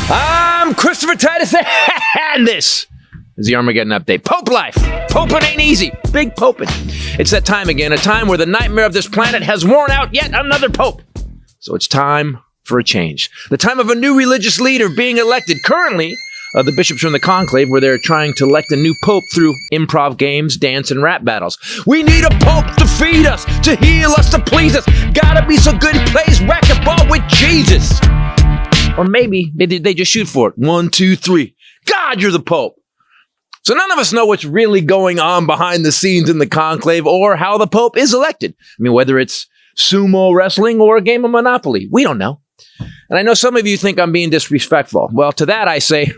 I'm Christopher Titus, and this is the Armageddon Update. Pope life. Poping ain't easy. Big poping. It's that time again, a time where the nightmare of this planet has worn out yet another pope. So it's time for a change. The time of a new religious leader being elected. Currently, the bishops are in the conclave where they're trying to elect a new pope through improv games, dance, and rap battles. We need a pope to feed us, to heal us, to please us. Gotta be so good he plays racquetball with Jesus. Or maybe they just shoot for it. 1, 2, 3. God, you're the pope. So none of us know what's really going on behind the scenes in the conclave or how the pope is elected. I mean, whether it's sumo wrestling or a game of Monopoly. We don't know. And I know some of you think I'm being disrespectful. Well, to that I say,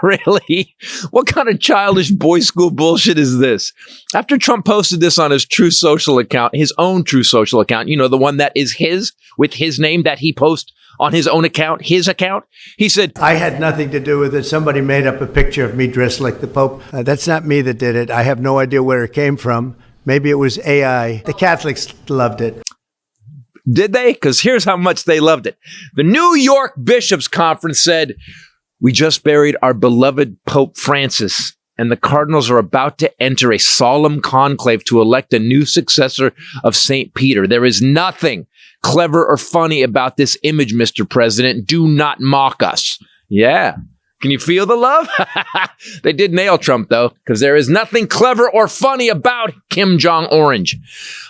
really? What kind of childish boys' school bullshit is this? After Trump posted this on his True Social account, his own True Social account, you know, the one that is his, with his name that he posts on his own account, his account, he said, I had nothing to do with it. Somebody made up a picture of me dressed like the Pope. That's not me that did it. I have no idea where it came from. Maybe it was AI. The Catholics loved it. Did they? Because here's how much they loved it. The New York Bishops' Conference said, we just buried our beloved Pope Francis, and the cardinals are about to enter a solemn conclave to elect a new successor of St. Peter. There is nothing clever or funny about this image, Mr. President. Do not mock us. Yeah. Can you feel the love? They did nail Trump, though, because there is nothing clever or funny about Kim Jong-Orange.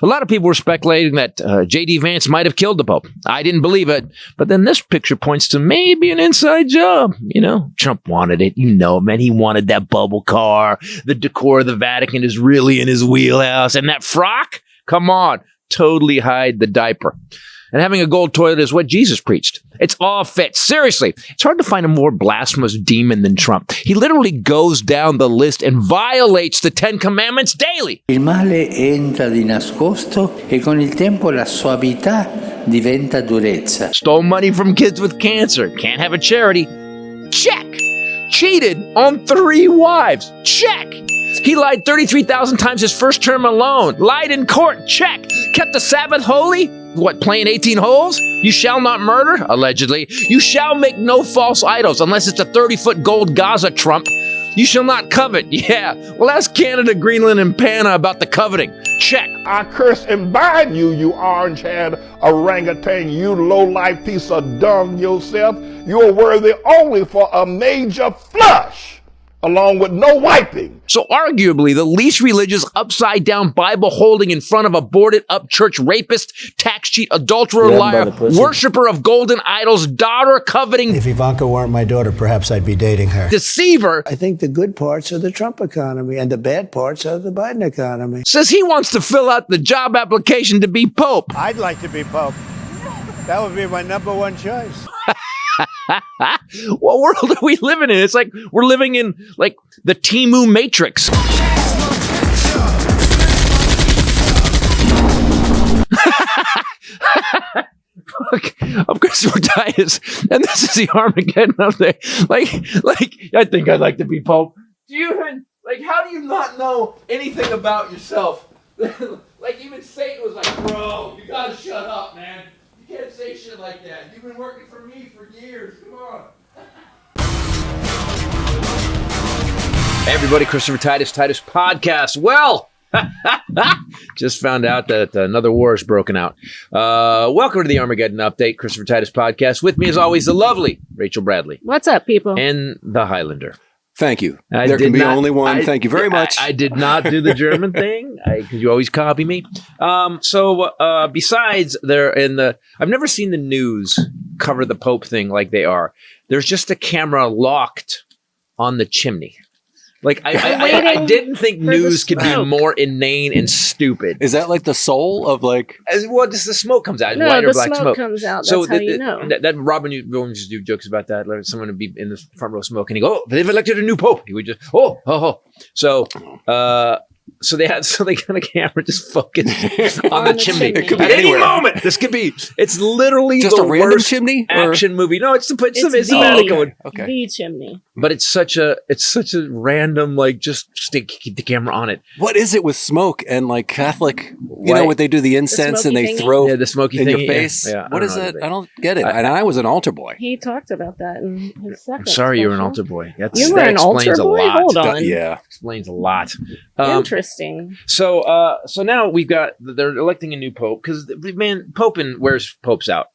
A lot of people were speculating that J.D. Vance might have killed the Pope. I didn't believe it. But then this picture points to maybe an inside job. You know, Trump wanted it. You know, man, he wanted that bubble car. The decor of the Vatican is really in his wheelhouse. And that frock? Come on. Totally hide the diaper. And having a gold toilet is what Jesus preached. It's all fit. Seriously, it's hard to find a more blasphemous demon than Trump. He literally goes down the list and violates the 10 Commandments daily. Il male entra di nascosto e con il tempo la suavità diventa durezza. Stole money from kids with cancer. Can't have a charity. Check. Cheated on 3 wives. Check. He lied 33,000 times his first term alone. Lied in court. Check. Kept the Sabbath holy. What, playing 18 holes? You shall not murder, allegedly. You shall make no false idols, unless it's a 30-foot gold Gaza, Trump. You shall not covet. Yeah. Well, ask Canada, Greenland, and Pana about the coveting. Check. I curse and bind you, you orange-haired orangutan, you low-life piece of dung yourself. You're worthy only for a major flush, along with no wiping. So arguably the least religious upside-down Bible-holding in front of a boarded-up church rapist, tax cheat, adulterer, liar, worshiper of golden idols, daughter coveting. If Ivanka weren't my daughter, perhaps I'd be dating her. Deceiver. I think the good parts are the Trump economy and the bad parts are the Biden economy. Says he wants to fill out the job application to be Pope. I'd like to be Pope. That would be my number one choice. What world are we living in? It's like we're living in like the Timu Matrix. I'm Christopher Titus, and this is the Armageddon Update. Like, I think I'd like to be Pope. Do you even, like, how do you not know anything about yourself? Like, even Satan was like, bro, you gotta shut up, man. You can't say shit like that. You've been working for me for years. Come on. Hey everybody, Christopher Titus Podcast. Well, just found out that another war has broken out. Welcome to the Armageddon Update, Christopher Titus Podcast. With me, as always, the lovely Rachel Bradley. What's up, people? And the Highlander. Thank you. There can be only one. Thank you very much. I did not do the German thing because you always copy me. Besides, I've never seen the news cover the Pope thing like they are. There's just a camera locked on the chimney. Like I didn't think news could be more inane and stupid. Is that like the soul of like? Well, just the smoke comes out. No, white or the black smoke comes out. That's how you know. That Robin used to do jokes about that. Like someone would be in the front row smoking. And he go, "Oh, they've elected a new pope." He would just, oh. So, So they got a camera just focused on the chimney. It could be At any anywhere. moment, this could be. It's literally Just the a random worst chimney action movie. No, it's the the Vatican one. Okay. The chimney. But it's such a random just keep the camera on it. What is it with smoke and like Catholic? You White. know what they do, the incense and smoky they thingy? throw Yeah, the smoky in thing your face. Yeah, What is know it? what I don't get it. And I was an altar boy. He talked about that in his second. I'm sorry, you're an special. altar boy. That You were an altar explains a boy? lot. Hold on. Yeah. Explains a lot. Interesting. So now we've got they're electing a new pope because man, Pope wears popes out.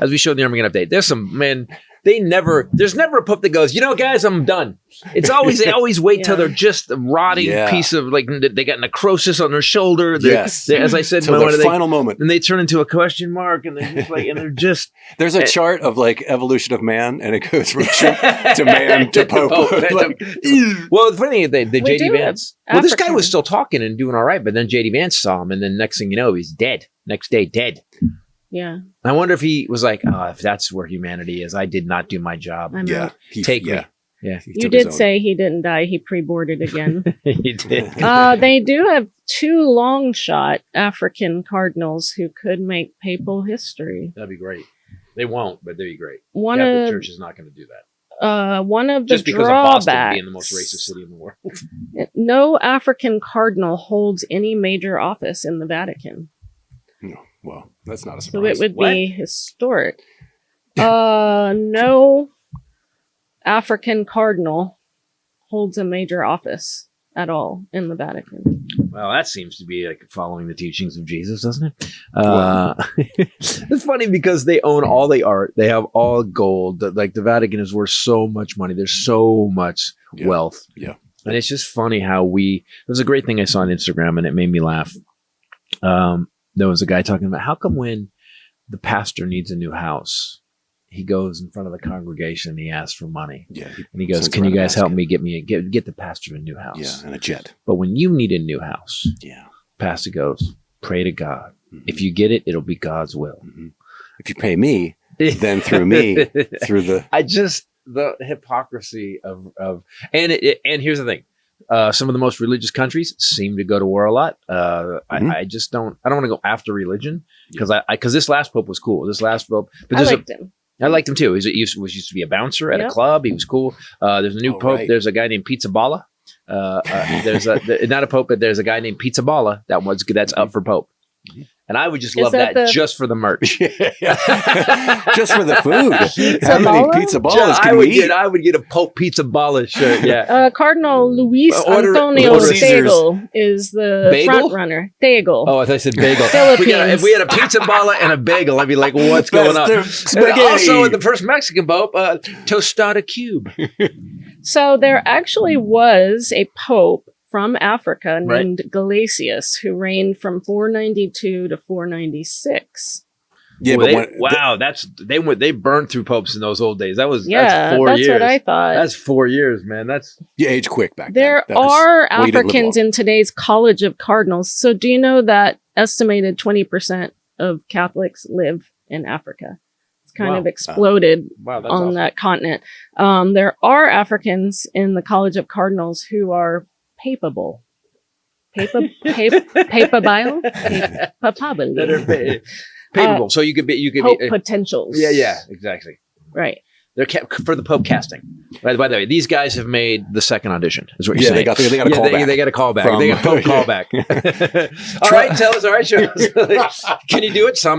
As we showed in the Armageddon update, there's some man. There's never a pope that goes, guys, I'm done. It's always, they always wait till they're just a rotting piece of they got necrosis on their shoulder. Yes. As I said, Till their final moment. And they turn into a question mark and they're just and they're just. There's a chart of like evolution of man and it goes from chimp to man to pope. Well, the funny thing, the We JD do Vance. have Well, this guy African. was still talking and doing all right, but then JD Vance saw him and then next thing you know, he's dead. Next day, dead. Yeah. I wonder if he was like, if that's where humanity is, I did not do my job. I'm Yeah. out. Take me. Yeah. He You took his did own. say he didn't die. He pre-boarded again. He did. They do have 2 long shot African cardinals who could make papal history. That'd be great. They won't, but they'd be great. One Catholic of Church is not going to do that. one of the Just because of Boston drawbacks. being the most racist city in the world. No African cardinal holds any major office in the Vatican. No. Well, that's not a So surprise. it would What? be historic. No African cardinal holds a major office at all in the Vatican. Well, that seems to be like following the teachings of Jesus, doesn't it? Wow. It's funny because they own all the art. They have all gold. Like the Vatican is worth so much money. There's so much wealth. Yeah. And it's just funny how there's a great thing I saw on Instagram and it made me laugh. There was a guy talking about how come when the pastor needs a new house, he goes in front of the congregation and he asks for money. Yeah. And he goes, sends can you around a guys help basket. me get the pastor a new house? Yeah. And a jet. But when you need a new house, Yeah. pastor goes, pray to God. Mhm. If you get it, it'll be God's will. Mhm. If you pay me, then through me, through the. The hypocrisy of and here's the thing. Some of the most religious countries seem to go to war a lot. Mhm. I just don't want to go after religion because this last pope was cool. This last pope, but I there's liked him. I liked him too. He used to be a bouncer at a Yep. club. He was cool. There's a new Oh, pope. right. There's a guy named Pizza Balla. There's not a pope, but there's a guy named Pizza Balla that's up for pope. And I would just Is love that that the- just for the merch. Just for the food. Pizza How many balla? pizza balls can we eat? I would get a Pope Pizza Balla shirt. Yeah. Cardinal Luis Order Antonio Caesars. Tegel is the Bagel? front runner. Tegel. Oh, I thought I said bagel. Philippines. If we had a pizza balla and a bagel, I'd be like, what's going on? They're And spaghetti. also, the first Mexican pope, tostada cube. So there actually was a pope from Africa Right. named Gelasius who reigned from 492 to 496. Yeah, Well, but they burned through popes in those old days. That's Yeah, 4 that's years. what I thought. That's 4 years, man. That's you age quick back There then. That was- are well, you didn't live Africans long. in today's College of Cardinals. So do you know that estimated 20% of Catholics live in Africa? It's kind Wow. of exploded wow. That's on awesome. that continent. There are Africans in the College of Cardinals who are papable. Papable? That are Papable. capable. So you could be. Pope potentials. Yeah, exactly. Right. They're for the Pope casting. By the way, these guys have made the second audition. Is what you're Yeah, saying? they got a callback. They got a callback. From- They got Pope callback. All right, tell us. All right, show us. Can you do it? A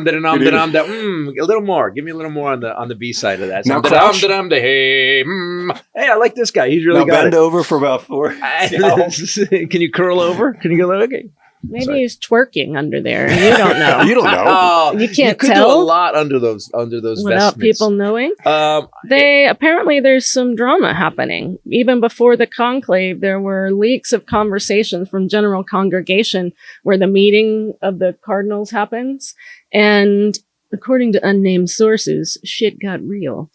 little more. Give me a little more on the B side of that. Now crouch. Hey, I like this guy. He's really Now got bend it. over for about 4. Can you curl over? Can you go? Okay. Maybe Sorry. he's twerking under there. You don't know. You don't know. Oh, You can't could do a tell? lot under those Without vestments. people knowing. Apparently there's some drama happening. Even before the conclave, there were leaks of conversations from general congregation where the meeting of the cardinals happens. And according to unnamed sources, shit got real.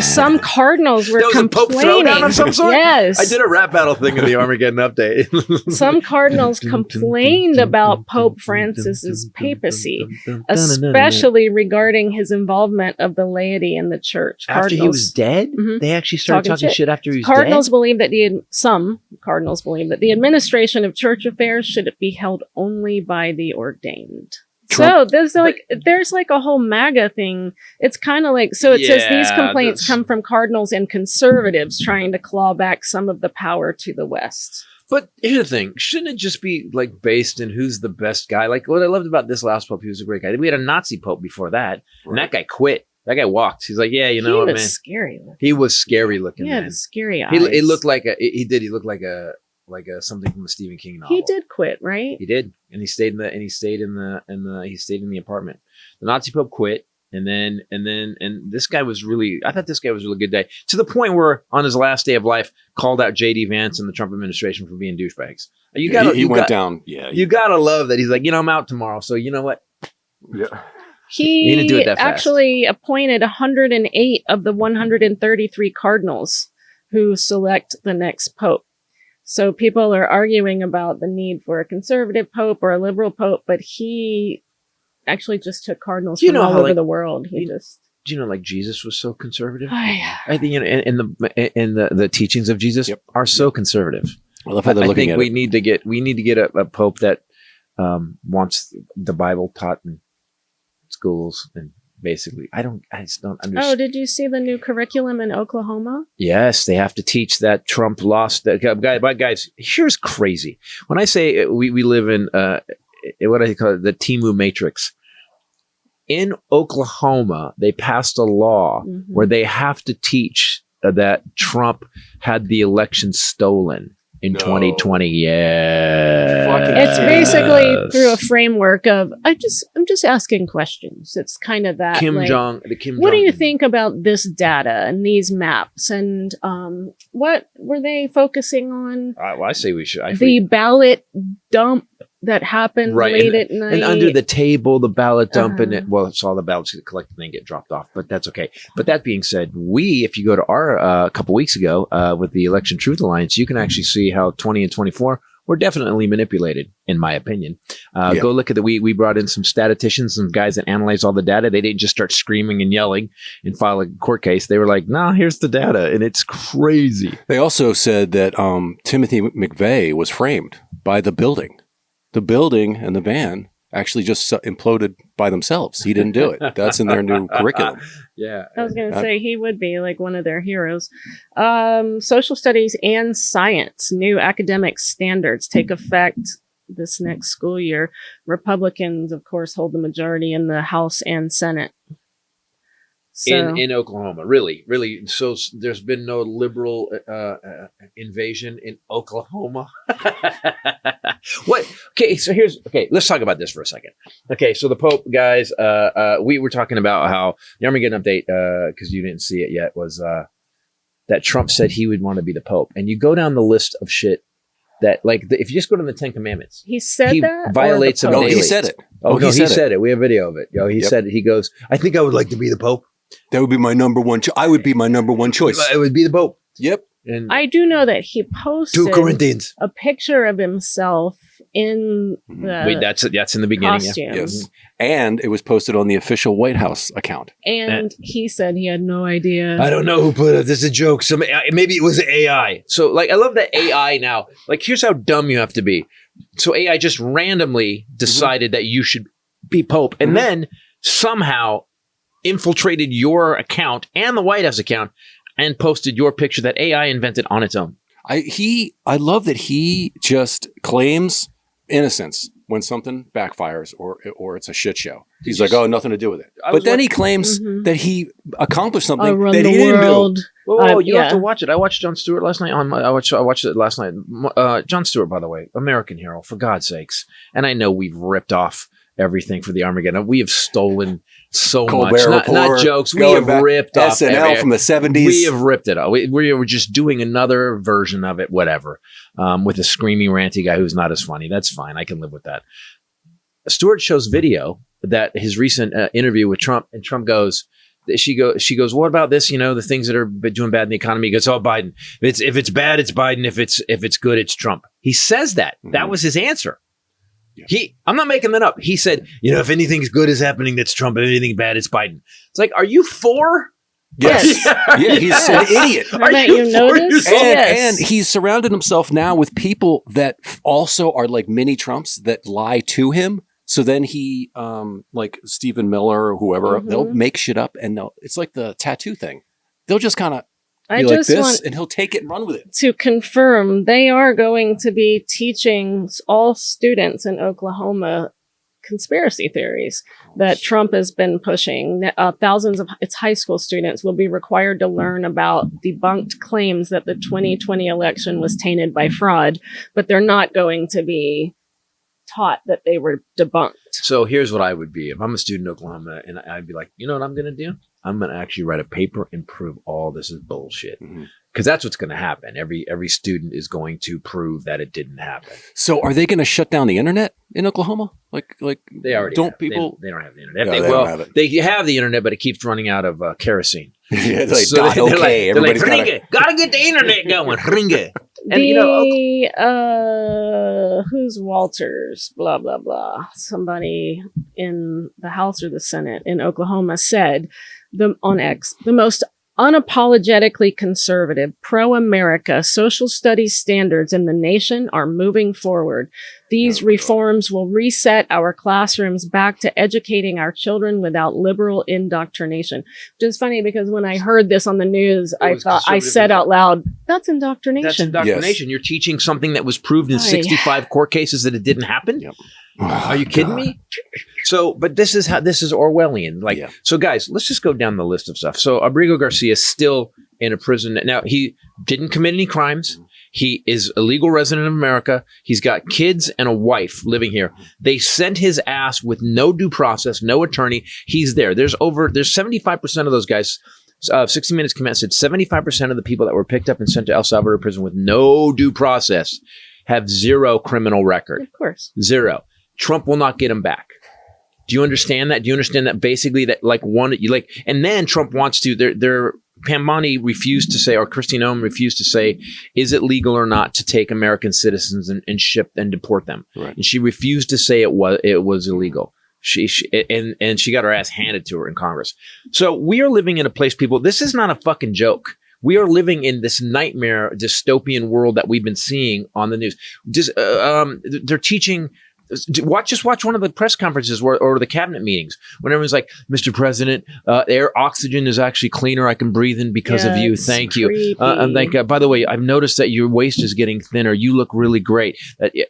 Some cardinals were That was a Pope complaining. throwdown of some sort? Yes. I did a rap battle thing in the Armageddon update. Some cardinals complained about Pope Francis's papacy, especially regarding his involvement of the laity in the church. After he was dead? Mhm. They actually started talking shit after he was Cardinals dead? believe that some cardinals believe that the administration of church affairs should be held only by the ordained. Trump- So there's like a whole MAGA thing. It's kind of like, so it says these complaints come from cardinals and conservatives trying to claw back some of the power to the West. But here's the thing. Shouldn't it just be like based in who's the best guy? Like what I loved about this last Pope, he was a great guy. We had a Nazi Pope before that. And that guy quit. That guy walked. He's like, yeah, you know what, man. He was scary looking. He was scary looking, Yeah, man. scary eyes. He looked like he looked like a something from a Stephen King novel. He did quit, right? He did, and he stayed in the apartment. The Nazi Pope quit, and this guy was really. I thought this guy was a really good day, to the point where on his last day of life, called out J.D. Vance and the Trump administration for being douchebags. He went down. Yeah, you gotta love that. He's like, I'm out tomorrow, so you know what? Yeah. He didn't do it that fast. actually appointed 108 of the 133 cardinals who select the next pope. So people are arguing about the need for a conservative pope or a liberal pope, but he actually just took cardinals from all over the world. Do you know, like Jesus was so conservative? Yeah. I think, and the teachings of Jesus are so conservative. I love how they're looking at we it. need to get a pope that wants the Bible taught in schools, and basically, I just don't understand. Oh, did you see the new curriculum in Oklahoma? Yes, they have to teach that Trump lost. But guys, here's crazy. When I say we live in what I call the Timu Matrix. In Oklahoma, they passed a law where they have to teach that Trump had the election stolen in 2020. Yeah, it's basically through a framework of I'm just asking questions. It's kind of that Kim like, Jong. What do you think about this data and these maps and what were they focusing on? Well, I say we should. The ballot dump that happened late at night. And under the table, the ballot dump in it. Well, it's all the ballots get collected and then get dropped off, but that's okay. But that being said, if you go to our a couple weeks ago with the Election Truth Alliance, you can actually see how 20 and 24 were definitely manipulated, in my opinion. Go look at we brought in some statisticians, some guys that analyzed all the data. They didn't just start screaming and yelling and file a court case. They were like, nah, here's the data. And it's crazy. They also said that Timothy McVeigh was framed by the building. The building and the van actually just imploded by themselves. He didn't do it. That's in their new curriculum. Yeah. I was going to say he would be like one of their heroes. Social studies and science, new academic standards take effect this next school year. Republicans, of course, hold the majority in the House and Senate. So, in Oklahoma, really. So there's been no liberal invasion in Oklahoma. What? Okay, so let's talk about this for a second. Okay, so the Pope, guys, we were talking about how the Armageddon update, because you didn't see it yet, was that Trump said he would want to be the Pope. And you go down the list of shit that, if you just go to the 10 Commandments, he said that violates them daily. He said it. He said it. We have video of it. He said it. He goes, I think I would like to be the Pope. That would be my number one. I would be my number one choice. It would be the Pope. Yep. And I do know that he posted 2 Corinthians. a picture of himself in the that's in the beginning. costume. Yeah. Yes. And it was posted on the official White House account. And he said he had no idea. I don't know who put it. This is a joke. Maybe it was AI. So I love that AI now. Here's how dumb you have to be. So AI just randomly decided that you should be Pope, and then somehow infiltrated your account and the White House account and posted your picture that AI invented on its own. I love that he just claims innocence when something backfires or it's a shit show. He's like, oh, nothing to do with it. But then he claims that he accomplished something that he didn't do. Oh, you have to watch it. I watched Jon Stewart last night. I watched it last night. Jon Stewart, by the way, American hero, for God's sakes. And I know we've ripped off everything for the Armageddon. We have stolen so much. Not jokes. We have ripped off SNL from the 70s. We have ripped it off. We were just doing another version of it, whatever, with a screaming, ranty guy who's not as funny. That's fine. I can live with that. Stewart shows video that his recent interview with Trump, and Trump goes, she goes, what about this? The things that are doing bad in the economy. He goes, oh, Biden. If it's bad, it's Biden. If it's good, it's Trump. He says that. That was his answer. Yeah. I'm not making that up. He said, if anything good is happening, that's Trump. If anything bad, it's Biden. It's like, are you for? Yes. Yeah, he's an idiot. Are you notice? And he's surrounded himself now with people that also are like mini Trumps that lie to him. So then he, like Stephen Miller or whoever, they'll make shit up, and it's like the tattoo thing. They'll just kind of be like this, and he'll take it and run with it. To confirm, they are going to be teaching all students in Oklahoma conspiracy theories that Trump has been pushing. Thousands of its high school students will be required to learn about debunked claims that the 2020 election was tainted by fraud, but they're not going to be taught that they were debunked. So here's what I would be if I'm a student in Oklahoma, and I'd be like, you know what I'm going to do? I'm going to actually write a paper and prove all this is bullshit. Because that's what's going to happen. Every student is going to prove that it didn't happen. So are they going to shut down the internet in Oklahoma? Like they already don't have. people? They don't have the internet. No, they don't have it. They have the internet, but it keeps running out of kerosene. Yeah, it's like, so okay, they're like, everybody's gotta get the internet going. Ringa. And who's Walters? Blah blah blah. Somebody in the House or the Senate in Oklahoma said on X, the most unapologetically conservative, pro-America social studies standards in the nation are moving forward. These reforms will reset our classrooms back to educating our children without liberal indoctrination. Which is funny because when I heard this on the news, I said out loud, that's indoctrination. That's indoctrination. Yes. You're teaching something that was proved in 65 court cases that it didn't happen. Yep. Are you kidding me? So, but this is Orwellian. So guys, let's just go down the list of stuff. So Abrigo Garcia is still in a prison. Now, he didn't commit any crimes. He is a legal resident of America. He's got kids and a wife living here. They sent his ass with no due process, no attorney. He's there. There's 75% of those guys. 60 Minutes came out and said 75% of the people that were picked up and sent to El Salvador prison with no due process have zero criminal record. Of course. Zero. Trump will not get him back. Do you understand that? Do you understand that basically that and then Trump wants to, Pam Bondi refused to say, or Kristi Noem refused to say, is it legal or not to take American citizens and ship and deport them? Right. And she refused to say it was illegal. She got her ass handed to her in Congress. So we are living in a place, people, this is not a fucking joke. We are living in this nightmare dystopian world that we've been seeing on the news. They're teaching. Just watch one of the press conferences or the cabinet meetings when everyone's like, Mr. President, air oxygen is actually cleaner. I can breathe in because of you. Thank you. I'm like, by the way, I've noticed that your waist is getting thinner. You look really great.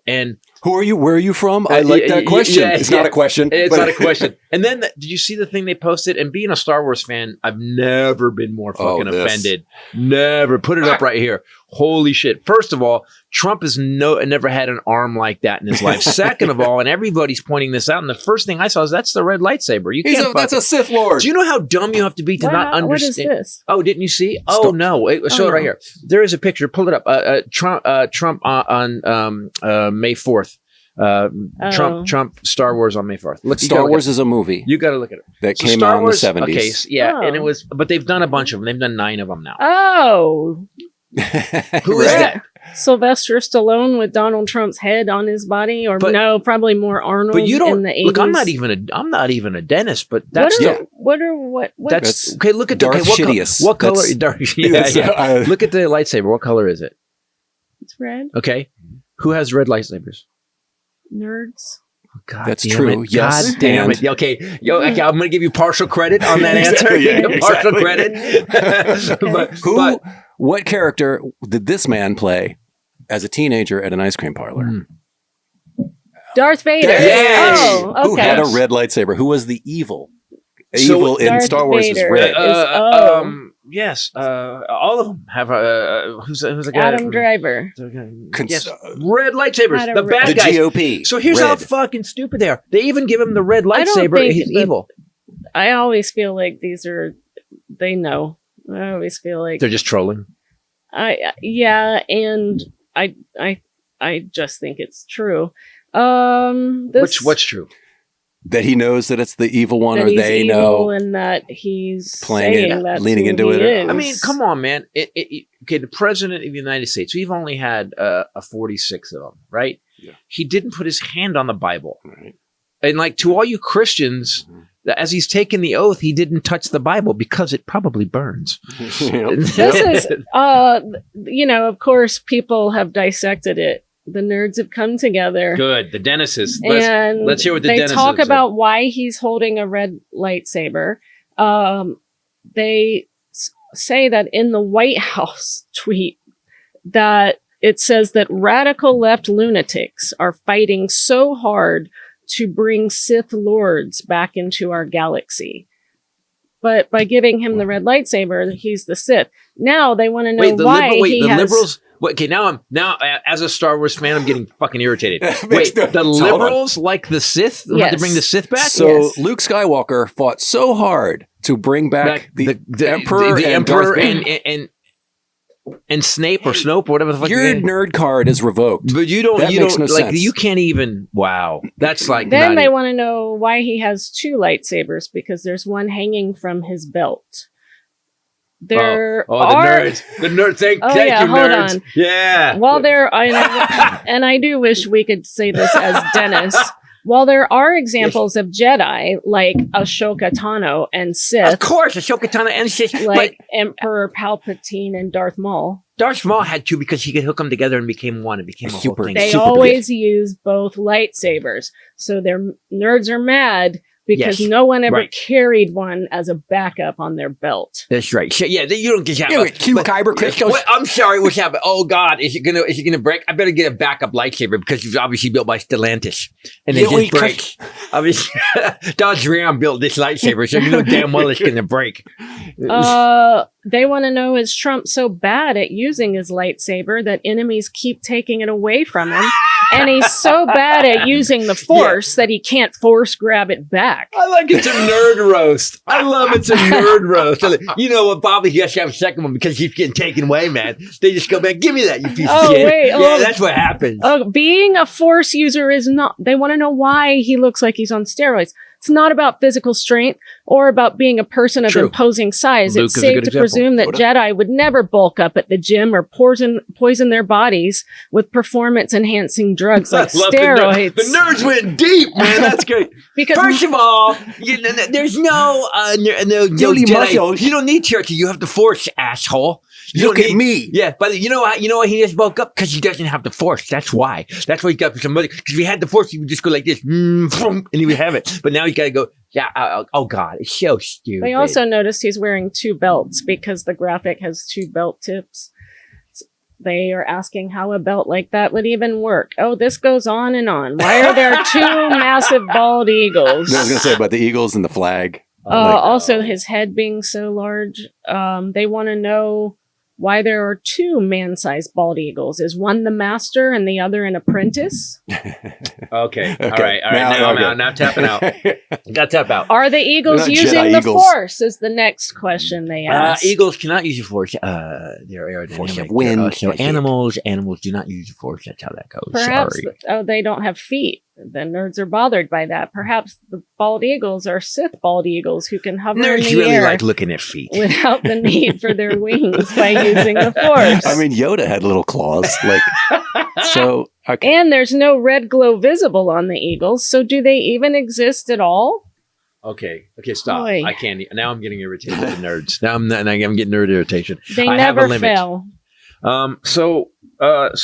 And who are you? Where are you from? I like that question. It's not a question. It's not a question. And then did you see the thing they posted? And being a Star Wars fan, I've never been more fucking offended. Never. Put it up right here. Holy shit. First of all, Trump has never had an arm like that in his life. Second of all, and everybody's pointing this out, and the first thing I saw is that's the red lightsaber. That's a Sith Lord. Do you know how dumb you have to be to not understand? What is this? Oh, didn't you see? Oh, no. Show it right here. There is a picture. Pull it up. Trump on May 4th. Trump Star Wars on May 4th. Look, Star Wars is a movie. You got to look at it. That came out in the 70s. Okay, and it was, but they've done a bunch of them. They've done 9 of them now. Oh. Who is that? Sylvester Stallone with Donald Trump's head on his body, probably more Arnold. But you don't in the 80s. Look. I'm not even a dentist, but that's what? That's okay. Look at Darth Sidious. What color? Yeah. Look at the lightsaber. What color is it? It's red. Okay. Who has red lightsabers? Nerds. God, that's true. Yes. God damn it. Okay. I'm going to give you partial credit on that answer. Partial credit. What character did this man play as a teenager at an ice cream parlor? Darth Vader. Yes. Oh, okay. Who had a red lightsaber? Who was the evil? Evil in Star Wars is red. Yes, all of them have who's the guy? Adam Driver. Yes, red lightsabers. The bad guys. GOP. So here's how fucking stupid they are. They even give him the red lightsaber. He's evil. I always feel like they know. I always feel like they're just trolling. And I just think it's true. What's true? That he knows that it's the evil one, that or he's they evil know. and that he's Playing saying it, that's leaning who into he it. is. I mean, come on, man. Okay, the president of the United States, we've only had a 46 of them, right? Yeah. He didn't put his hand on the Bible. Right. And like to all you Christians, as he's taken the oath, he didn't touch the Bible because it probably burns. This is, of course, people have dissected it. The nerds have come together. Good. The dentists. And let's hear what the they dentists talk have said. about why he's holding a red lightsaber. They say that in the White House tweet that it says that radical left lunatics are fighting so hard to bring Sith lords back into our galaxy. But by giving him the red lightsaber, he's the Sith. Now they want to know why he has... liberals... Okay, now as a Star Wars fan, I'm getting fucking irritated. Wait, no, the so hold liberals like the Sith? Want to bring the Sith back? So Yes. Luke Skywalker fought so hard to bring back the Emperor, the and Emperor Darth Vader. and Snape or Snope or whatever the fuck. Your nerd card is revoked. But you don't. That You makes don't no like. sense. You can't even. Wow, that's like. Then not they even- want to know why he has two lightsabers, because there's one hanging from his belt. There the are... nerds. The nerds. Thank Oh, you, yeah, hold nerds. on. Yeah. While there, and I do wish we could say this as Dennis, while there are examples of Jedi like Ashoka Tano and Sith, Of course, Ashoka Tano and Sith. like Emperor Palpatine and Darth Maul, Darth Maul had two because he could hook them together and became one. It became a whole Super. thing. they Super always use both lightsabers. So their nerds are mad because Yes, no one ever right. carried one as a backup on their belt. That's right. So, yeah, you don't get that. Yeah, cute kyber crystals. Wait, I'm sorry. What's happening? Oh God, is it gonna break? I better get a backup lightsaber because it's obviously built by Stellantis, and Yeah, it wait, just breaks. Obviously, Dodge Ram built this lightsaber, so you know damn well it's gonna break. They want to know, is Trump so bad at using his lightsaber that enemies keep taking it away from him? And he's so bad at using the force that he can't force grab it back. I like it's a nerd roast. I love it's a nerd roast. You know what? Bobby has to have a second one because he's getting taken away, man. They just go back, give me that, you piece of shit. Wait, yeah, that's what happens. Being a force user is not, they want to know why he looks like he's on steroids. It's not about physical strength or about being a person of True. imposing size. Luke It's is a safe good to example. presume that Jedi would never bulk up at the gym or poison their bodies with performance-enhancing drugs like I love steroids. The nerds went deep, man. That's great. Because First of all, there's no Only Jedi. muscles. You don't need church. You have the Force, asshole. You Look don't at need- me. Yeah, but you know why he just woke up? Because he doesn't have the Force. That's why. That's why he got somebody. Because if he had the Force, he would just go like this, and he would have it. But now he's got to go. Yeah. Oh God, it's so stupid. they also noticed he's wearing two belts because the graphic has two belt tips. They are asking how a belt like that would even work. Oh, this goes on and on. Why are there two massive bald eagles? I was going to say about the Eagles and the flag. Also, his head being so large. They want to know why there are two man-sized bald eagles. Is one the master and the other an apprentice? Okay. All Okay. right. Now- Now I'm okay. out. Now tapping out. Got tap out. Are the eagles They're not using Jedi the eagles. force? Is the next question they ask. Eagles cannot use the Force. They're aerodynamic. Force of wind. So animals do not use the Force. That's how that goes. Perhaps Sorry. they don't have feet. The nerds are bothered by that. Perhaps the bald eagles are Sith bald eagles who can hover in Nerds the really air like looking at feet. without the need for their wings by using the force. I mean, Yoda had little claws. So, okay. And there's no red glow visible on the eagles, so do they even exist at all? Okay, stop. Boy. I can't. Now I'm getting irritated with the nerds. Now I'm getting nerd irritation. They I have a never limit. fail. So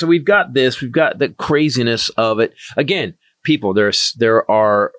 we've got this. We've got the craziness of it. Again, people. There are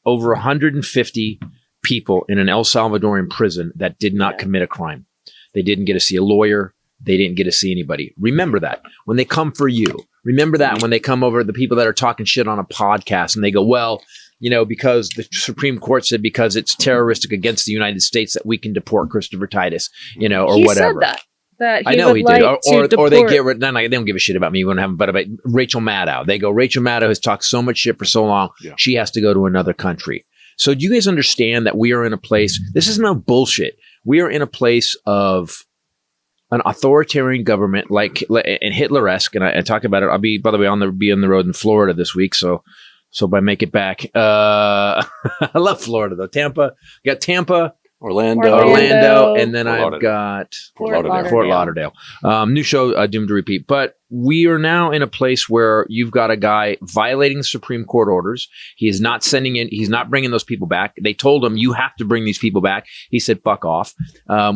over 150 people in an El Salvadorian prison that did not commit a crime. They didn't get to see a lawyer. They didn't get to see anybody. Remember that when they come for you. Remember that when they come over, the people that are talking shit on a podcast and they go, well, because the Supreme Court said because it's terroristic against the United States that we can deport Christopher Titus, or He whatever. said that he I know would he like did. to Or they deport- get rid. No, they don't give a shit about me. We don't have. But about Rachel Maddow, they go. Rachel Maddow has talked so much shit for so long. Yeah. She has to go to another country. So do you guys understand that we are in a place? This is no bullshit. We are in a place of an authoritarian government, like and Hitler-esque. And I talk about it. I'll be, by the way, be on the road in Florida this week. So So by make it back, I love Florida though. Tampa, got Tampa, Orlando, and then I've got Fort Lauderdale. New show, doomed to repeat. But we are now in a place where you've got a guy violating the Supreme Court orders. He is not he's not bringing those people back. They told him, you have to bring these people back. He said, fuck off.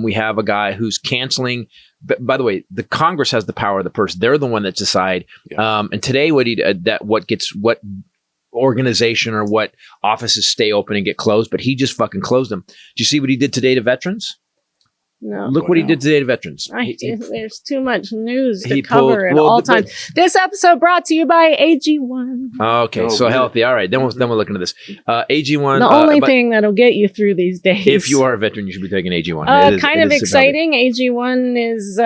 We have a guy who's canceling. By the way, the Congress has the power of the purse. They're the one that decide. Yeah. And today, what organization or what offices stay open and get closed, but he just fucking closed them. Do you see what he did today to veterans? No. Look what he did today to veterans. There's too much news to cover at all times. This episode brought to you by AG1. Okay, so healthy. All right, then we'll look into this. AG1. The only thing that'll get you through these days. If you are a veteran, you should be taking AG1. Kind of exciting. AG1 is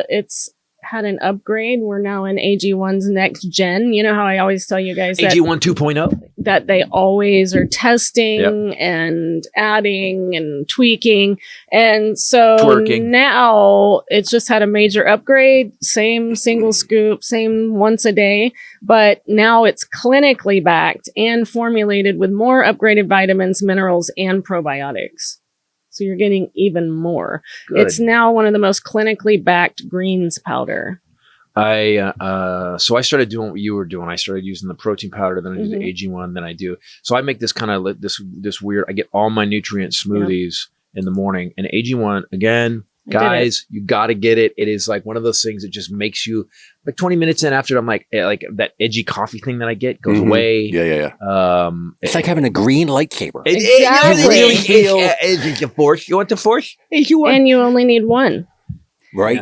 it's had an upgrade. We're now in AG1's next gen. You know how I always tell you guys AG1 2.0? That they always are testing and adding and tweaking. And so now it's just had a major upgrade. Same single scoop, same once a day. But now it's clinically backed and formulated with more upgraded vitamins, minerals, and probiotics. So you're getting even more. Good. It's now one of the most clinically backed greens powder. So I started doing what you were doing. I started using the protein powder, then I do the AG1, then I do. So I make this kind of this weird. I get all my nutrient smoothies in the morning, and AG1 again. Guys, you got to get it. It is like one of those things that just makes you like 20 minutes in after I'm like that edgy coffee thing that I get goes away. Yeah. It's like having a green lightsaber. Exactly. It's the force. You want the force? And you only need one. Right.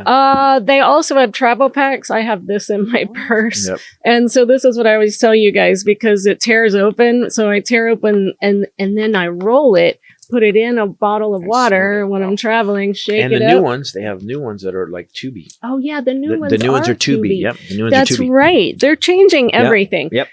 They also have travel packs. I have this in my purse. Yep. And so this is what I always tell you guys because it tears open. So I tear open and then I roll it. Put it in a bottle of water when I'm traveling, shake it up. And the new ones, they have new ones that are like tubey. Oh, yeah, the new ones are tubey. Yep, the new ones That's are tubey. right. They're changing everything. Yep.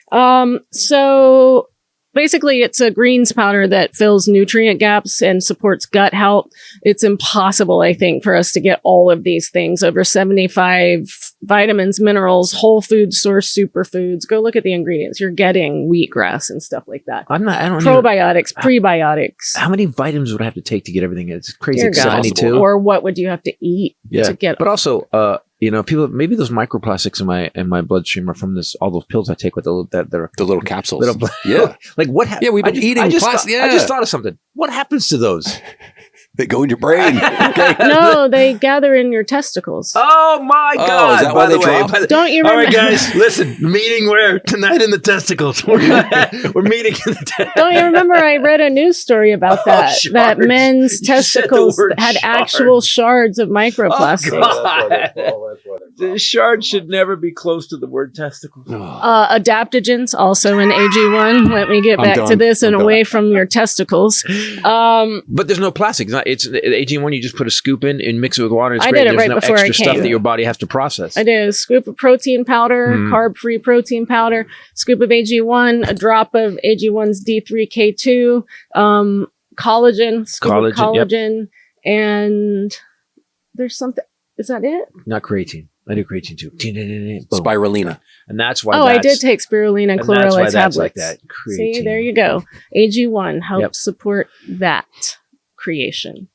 So basically, it's a greens powder that fills nutrient gaps and supports gut health. It's impossible, I think, for us to get all of these things. Over 75 vitamins, minerals, whole food source superfoods. Go look at the ingredients. You're getting wheatgrass and stuff like that. Probiotics, prebiotics. How many vitamins would I have to take to get everything? It's crazy. Dear God. 72. Or what would you have to eat to get? But also, people, maybe those microplastics in my bloodstream are from all those pills I take with the little capsules. Like what happened? Yeah, we've been eating plastic. I just thought of something. What happens to those? They go in your brain. No, they gather in your testicles. Oh my God! Is that by why the they way, drop? Don't you remember? All right, guys, listen. Meeting where tonight in the testicles. We're meeting in the. Don't you remember? I read a news story about that. That men's testicles had actual shards of microplastics. Oh, the shard should never be close to the word testicles. Adaptogens also in AG1. Let me get back to this and away from your testicles. But there's no plastic. It's AG1. You just put a scoop in and mix it with water. It's I great. did it There's right no before I extra came. stuff that your body has to process. I did a scoop of protein powder, carb-free protein powder, scoop of AG1, a drop of AG1's D3K2, collagen, scoop of collagen, and there's something. Is that it? Not creatine. I do creatine too. Boom. Spirulina. And that's why. I did take spirulina and chlorella tablets. Like that. See, there you go. AG1 helps support that creation.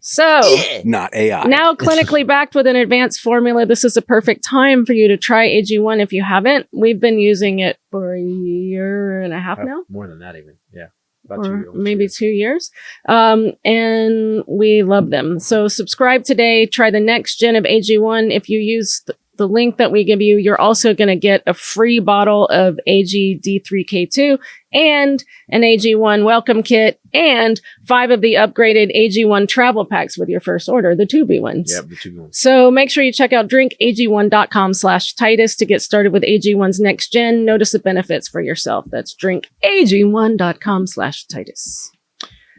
So, not AI. Now clinically backed with an advanced formula, this is a perfect time for you to try AG1 if you haven't. We've been using it for a year and a half now. More than that even. Yeah. About 2 years. Maybe 2 years. And we love them. So subscribe today. Try the next gen of AG1. If you use the link that we give you, you're also going to get a free bottle of AG-D3K2 and an AG1 welcome kit and 5 of the upgraded AG1 travel packs with your first order, the tubey ones. Yep, the tubey ones. So make sure you check out drinkag1.com/Titus to get started with AG1's next gen. Notice the benefits for yourself. That's drinkag1.com/Titus.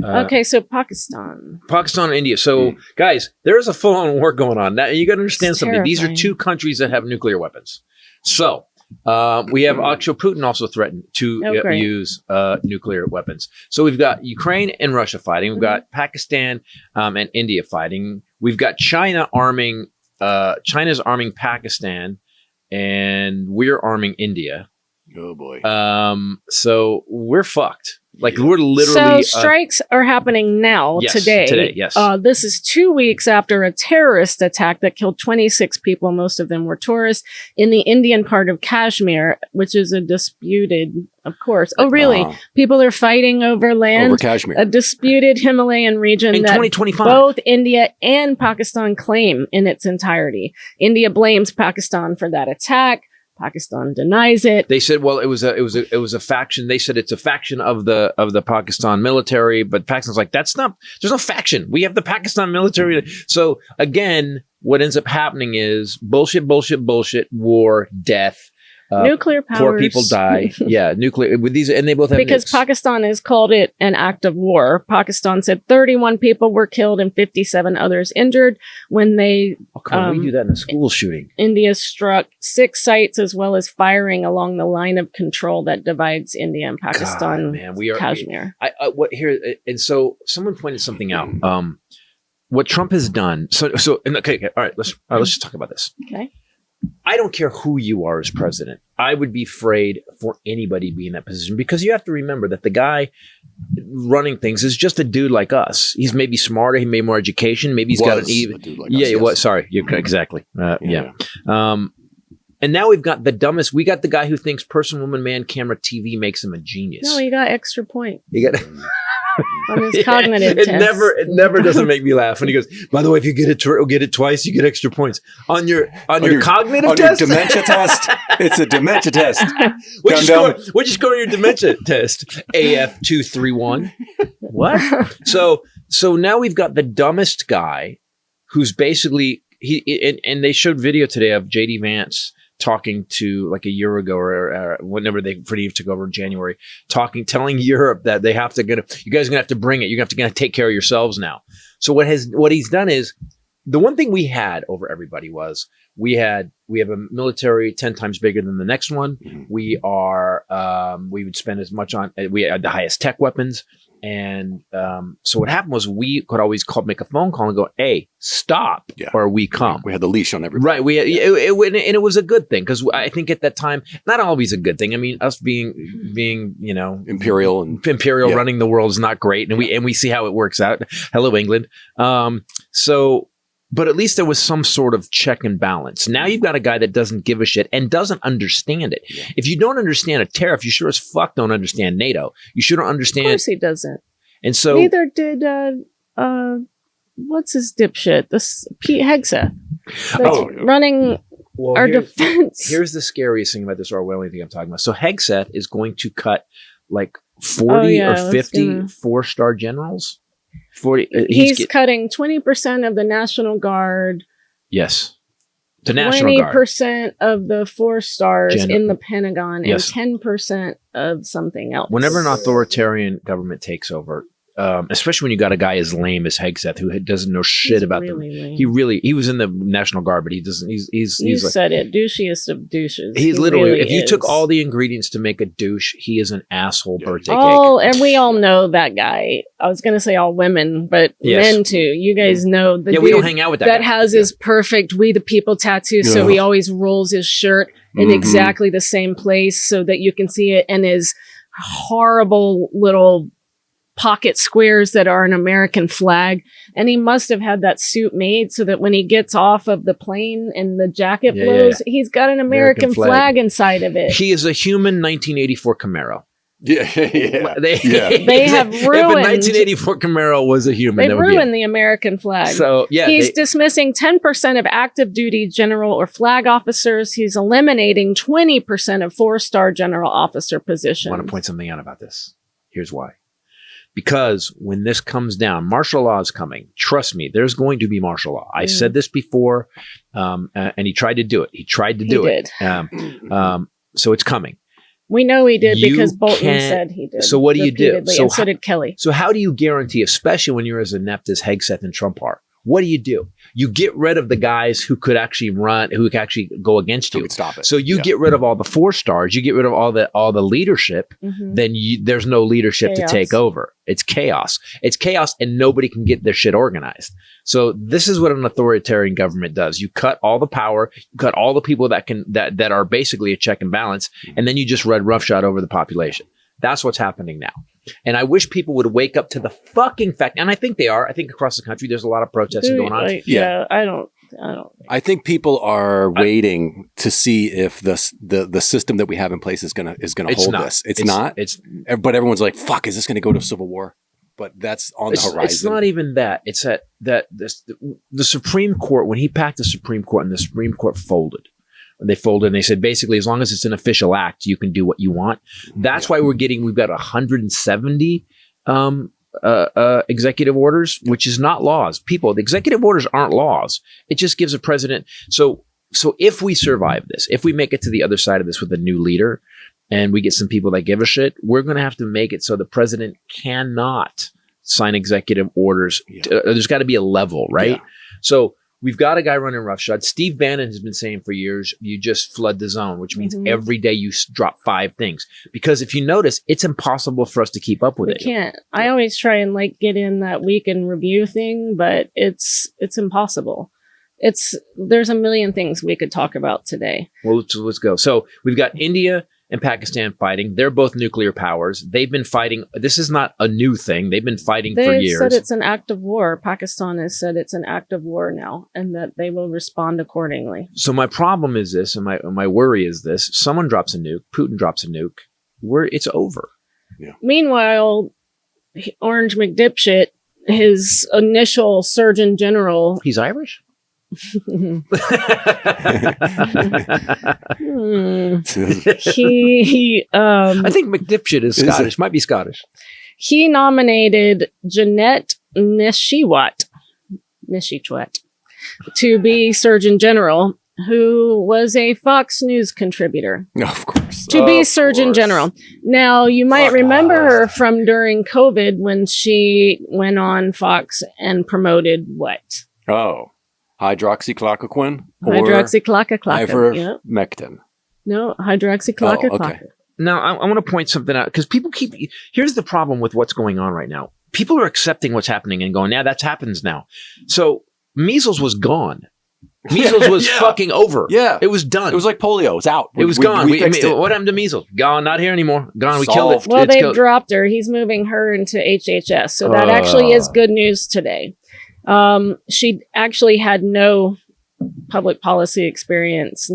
Okay, so Pakistan and India. So, guys, there is a full-on war going on. Now, you got to understand something. Terrifying. These are 2 countries that have nuclear weapons. So, we have actually Putin also threatened to use nuclear weapons. So, we've got Ukraine and Russia fighting. We've got Pakistan and India fighting. We've got China's arming Pakistan, and we're arming India. Oh boy. So we're fucked. Like we're literally. So strikes are happening now, yes, today. Today, yes. This is 2 weeks after a terrorist attack that killed 26 people. Most of them were tourists in the Indian part of Kashmir, which is a disputed, of course. Oh, really? People are fighting over land. Over Kashmir. A disputed Himalayan region in that 2025. both India and Pakistan claim in its entirety. India blames Pakistan for that attack. Pakistan denies it. They said, well, it was a faction. They said it's a faction of the Pakistan military, but Pakistan's like, there's no faction. We have the Pakistan military. So again, what ends up happening is bullshit, war, death. Nuclear powers. Poor people die. Yeah, nuclear with these, and they both have because nukes. Pakistan has called it an act of war. Pakistan said 31 people were killed and 57 others injured when they. Oh, come on, we do that in a school shooting. India struck 6 sites as well as firing along the line of control that divides India and Pakistan. God, man, we are Kashmir. What here? And so someone pointed something out. What Trump has done. Okay, all right. Let's just talk about this. Okay. I don't care who you are as president. I would be afraid for anybody being in that position because you have to remember that the guy running things is just a dude like us. He's maybe smarter. He may more education. Maybe he's got an even. What? Sorry. Exactly. Yeah. And now we've got the dumbest. We got the guy who thinks person, woman, man, camera, TV makes him a genius. No, he got extra points. You got. On his cognitive test. It never doesn't make me laugh when he goes, by the way, if you get it twice, you get extra points. On your cognitive test? Your dementia test? It's a dementia test. What'd you score on your dementia test? AF231. What? So now we've got the dumbest guy who's basically and they showed video today of JD Vance talking to like a year ago or whenever they pretty took over in January, telling Europe that they have to you guys are gonna have to bring it. You're gonna take care of yourselves now. So what he's done is the one thing we had over everybody was we have a military 10 times bigger than the next one. Mm-hmm. We would spend as much on, we had the highest tech weapons. And so what happened was we could always make a phone call and go, hey, stop, or we come. We had the leash on everybody. Right. And it was a good thing because I think at that time, not always a good thing. I mean, us being imperial running the world is not great. And we see how it works out. Hello, England. But at least there was some sort of check and balance. Now you've got a guy that doesn't give a shit and doesn't understand it. Yeah. If you don't understand a tariff, you sure as fuck don't understand NATO. You sure don't understand. Of course he doesn't. And so neither did what's his dipshit? This Pete Hegseth that's running our defense. Here's the scariest thing about this Orwellian thing I'm talking about. So Hegseth is going to cut like 40 or 50 4-star generals. 40. He's cutting 20% of the National Guard. Yes. The National Guard. 20% of the 4 stars in the Pentagon and 10% of something else. Whenever an authoritarian government takes over, especially when you got a guy as lame as Hegseth who doesn't know shit about really them. Lame. He was in the National Guard, but he doesn't. He's like, said it, douchiest of douches. He's literally. Really if you took all the ingredients to make a douche, he is an asshole birthday cake. And we all know that guy. I was going to say all women, but men too. You guys know the dude we don't hang out with that guy. Has his perfect "We the People" tattoo, so he always rolls his shirt in exactly the same place so that you can see it, and his horrible little pocket squares that are an American flag. And he must have had that suit made so that when he gets off of the plane and the jacket blows, he's got an American flag inside of it. He is a human 1984 Camaro. They have ruined. If a 1984 Camaro was a human, they ruined the American flag. So he's dismissing 10% of active duty general or flag officers. He's eliminating 20% of 4-star general officer positions. I want to point something out about this. Here's why. Because when this comes down, martial law is coming. Trust me, there's going to be martial law. I said this before, and he tried to do it. He tried to do it. So it's coming. We know he did because Bolton said he did. So what do you do? So did Kelly. So how do you guarantee, especially when you're as inept as Hegseth and Trump are, what do? You get rid of the guys who could actually run, who could actually go against you. Who could stop it. So you get rid of all the 4 stars, you get rid of all the leadership, then there's no leadership to take over. It's chaos. It's chaos, and nobody can get their shit organized. So this is what an authoritarian government does. You cut all the power, you cut all the people that are basically a check and balance, and then you just run roughshod over the population. That's what's happening now. And I wish people would wake up to the fucking fact, and I think they are. I think across the country there's a lot of protesting going on. I don't. I think people are waiting to see if the system that we have in place is gonna hold not. this. It's not. But everyone's like, "Fuck, is this going to go to civil war?" But that's on the horizon. It's not even that. It's that the Supreme Court, when he packed the Supreme Court, and the Supreme Court folded. They folded and they said, basically, as long as it's an official act, you can do what you want. That's why we've got 170 executive orders, which is not laws. People, the executive orders aren't laws. It just gives a president. So if we survive this, if we make it to the other side of this with a new leader and we get some people that give a shit, we're going to have to make it so the president cannot sign executive orders. There's got to be a level, right? Yeah. So we've got a guy running roughshod. Steve Bannon has been saying for years, you just flood the zone, which means every day you drop 5 things. Because if you notice, it's impossible for us to keep up with it. We can't. I always try and get in that week in review thing, but it's impossible. There's a million things we could talk about today. Well, let's go. So we've got India and Pakistan fighting. They're both nuclear powers. They've been fighting. This is not a new thing. They've been fighting for years. They said it's an act of war. Pakistan has said it's an act of war now, and that they will respond accordingly. So my problem is this, and my worry is this: someone drops a nuke, Putin drops a nuke, it's over. Yeah. Meanwhile, Orange McDipshit, his initial Surgeon General, he's Irish. He I think McDipshit is Scottish. Might be Scottish. He nominated Jeanette Nishiwat to be Surgeon General, who was a Fox News contributor. Of course. To be Surgeon General. Now, you might remember her from during COVID when she went on Fox and promoted what? Oh. Hydroxychloroquine? Ivermectin. No, hydroxychloroquine. Oh, okay. Now, I want to point something out, because people here's the problem with what's going on right now. People are accepting what's happening and going, yeah, that happens now. So measles was gone. Measles was fucking over. Yeah. It was done. It was like polio. It's out. It was gone. We fixed it. What happened to measles? Gone. Not here anymore. Gone. We killed it. Well, they've dropped her. He's moving her into HHS. So that actually is good news today. She actually had no public policy experience,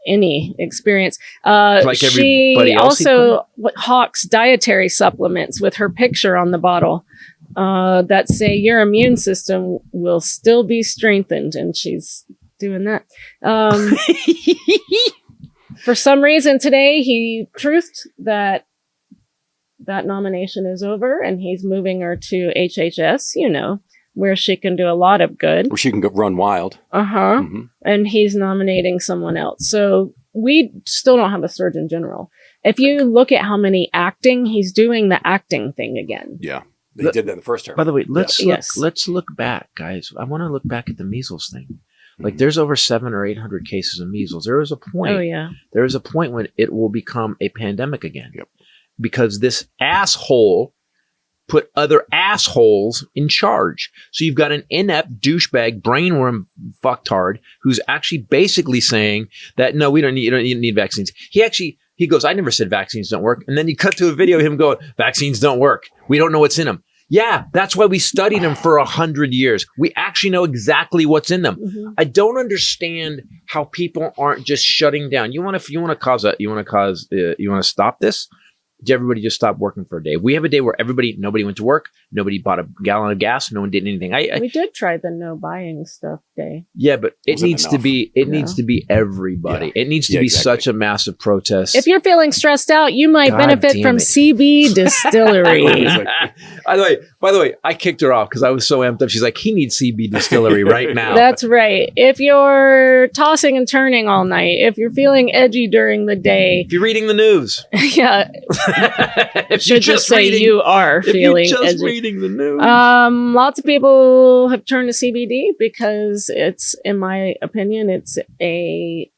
any experience. Like everybody she else also hawks dietary supplements with her picture on the bottle that say your immune system will still be strengthened, and she's doing that. For some reason today, he truthed that nomination is over, and he's moving her to HHS, where she can do a lot of good. Where she can run wild. Mm-hmm. And he's nominating someone else. So we still don't have a Surgeon General. If you look at how many he's doing the acting thing again. Yeah. They did that in the first term. By the way, let's look back, guys. I want to look back at the measles thing. Like, there's over 700 or 800 cases of measles. There is a point. Oh, yeah. There is a point when it will become a pandemic again. Yep. Because this asshole put other assholes in charge. So you've got an inept douchebag brainworm fucktard who's actually basically saying that, no, you don't need vaccines. He goes, I never said vaccines don't work. And then you cut to a video of him going, vaccines don't work. We don't know what's in them. Yeah, that's why we studied them for 100 years. We actually know exactly what's in them. Mm-hmm. I don't understand how people aren't just shutting down. You want to stop this? Everybody just stopped working for a day. We have a day where nobody went to work. Nobody bought a gallon of gas. No one did anything. We did try the no buying stuff day. Yeah, but it needs to be everybody. Yeah. It needs to be such a massive protest. If you're feeling stressed out, you might benefit from CBDistillery. By the way, I kicked her off because I was so amped up. She's like, he needs CBDistillery right now. That's right. If you're tossing and turning all night, if you're feeling edgy during the day, if you're reading the news, yeah. should just say you are feeling edgy. Reading the news. Lots of people have turned to CBD because it's, in my opinion, it's a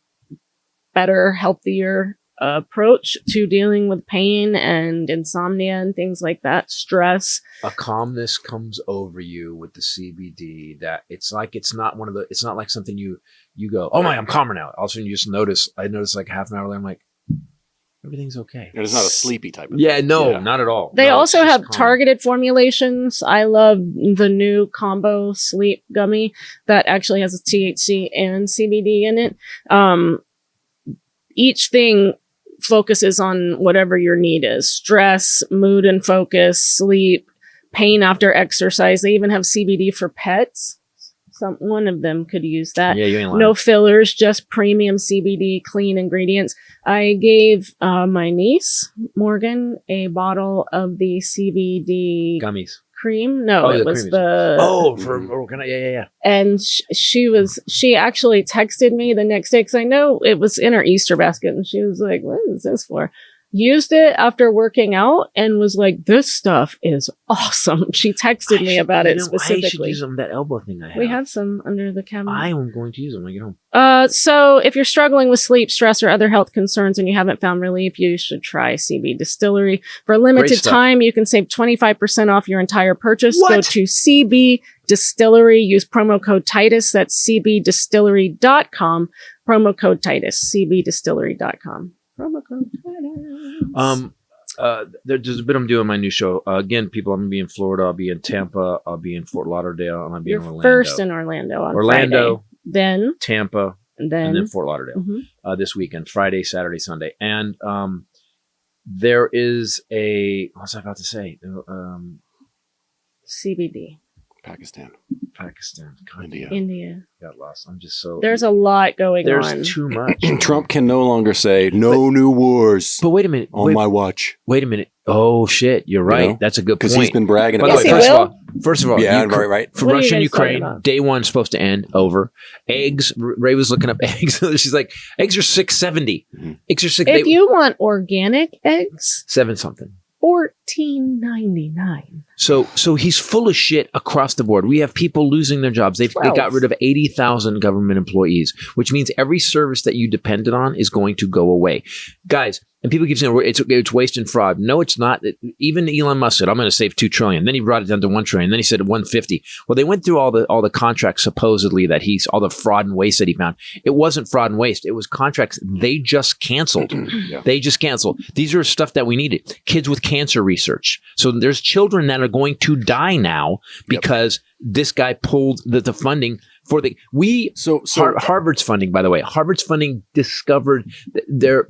better, healthier approach to dealing with pain and insomnia and things like that, stress. A calmness comes over you with the CBD that it's like, it's not like something you go, oh my, I'm calmer now. All of a sudden you just I notice like half an hour later, I'm like, everything's okay. It's not a sleepy type of thing. No, not at all. They also have calm. targeted formulations. I love the new combo sleep gummy that actually has THC and CBD in it. Each thing focuses on whatever your need is: stress, mood and focus, sleep, pain after exercise. They even have CBD for pets. One of them could use that. Yeah, you ain't lying. No fillers, just premium CBD, clean ingredients. I gave my niece, Morgan, a bottle of the CBD gummies. cream. No, it was yeah. And she actually texted me the next day because I know it was in her Easter basket, and she was like, what is this for? Used it after working out and was like, this stuff is awesome. She texted me about it specifically. I should use them, that elbow thing I have. We have some under the cabinet. I am going to use them when I get home. So if you're struggling with sleep, stress, or other health concerns and you haven't found relief, you should try CBDistillery. For a limited time, you can save 25% off your entire purchase. What? Go to CBDistillery. Use promo code Titus. That's CBDistillery.com. Promo code Titus. CBDistillery.com. Promo code Titus. There's a bit I'm doing my new show. Again, people, I'm going to be in Florida. I'll be in Tampa. I'll be in Fort Lauderdale. And I'll be in Orlando. First in Orlando on Friday. Then Tampa. And then Fort Lauderdale. Mm-hmm. This weekend, Friday, Saturday, Sunday. And there is what was I about to say? CBD. Pakistan. India. Got lost. I'm just so... There's a lot going on. There's too much. Trump can no longer say, new wars. But wait a minute. On my watch. Wait a minute. Oh, shit. You're right. You know? That's a good point. Because he's been bragging By about the way, first of all, yeah, right. For Russia and Ukraine, day one's supposed to end, over. Eggs, Ray was looking up eggs. She's like, eggs are $6.70. Mm-hmm. Eggs are $6. If you want organic eggs, $7 something. $14.99. So he's full of shit across the board. We have people losing their jobs. They got rid of 80,000 government employees, which means every service that you depended on is going to go away. Guys, and people keep saying it's waste and fraud. No, it's not. Even Elon Musk said, I'm going to save $2 trillion. Then he brought it down to $1 trillion. Then he said 150. Well, they went through all the contracts supposedly that all the fraud and waste that he found. It wasn't fraud and waste. It was contracts they just canceled. Yeah. They just canceled. These are stuff that we needed. Kids with cancer research. So there's children that are going to die now because this guy pulled the funding for Harvard's funding, by the way. Harvard's funding discovered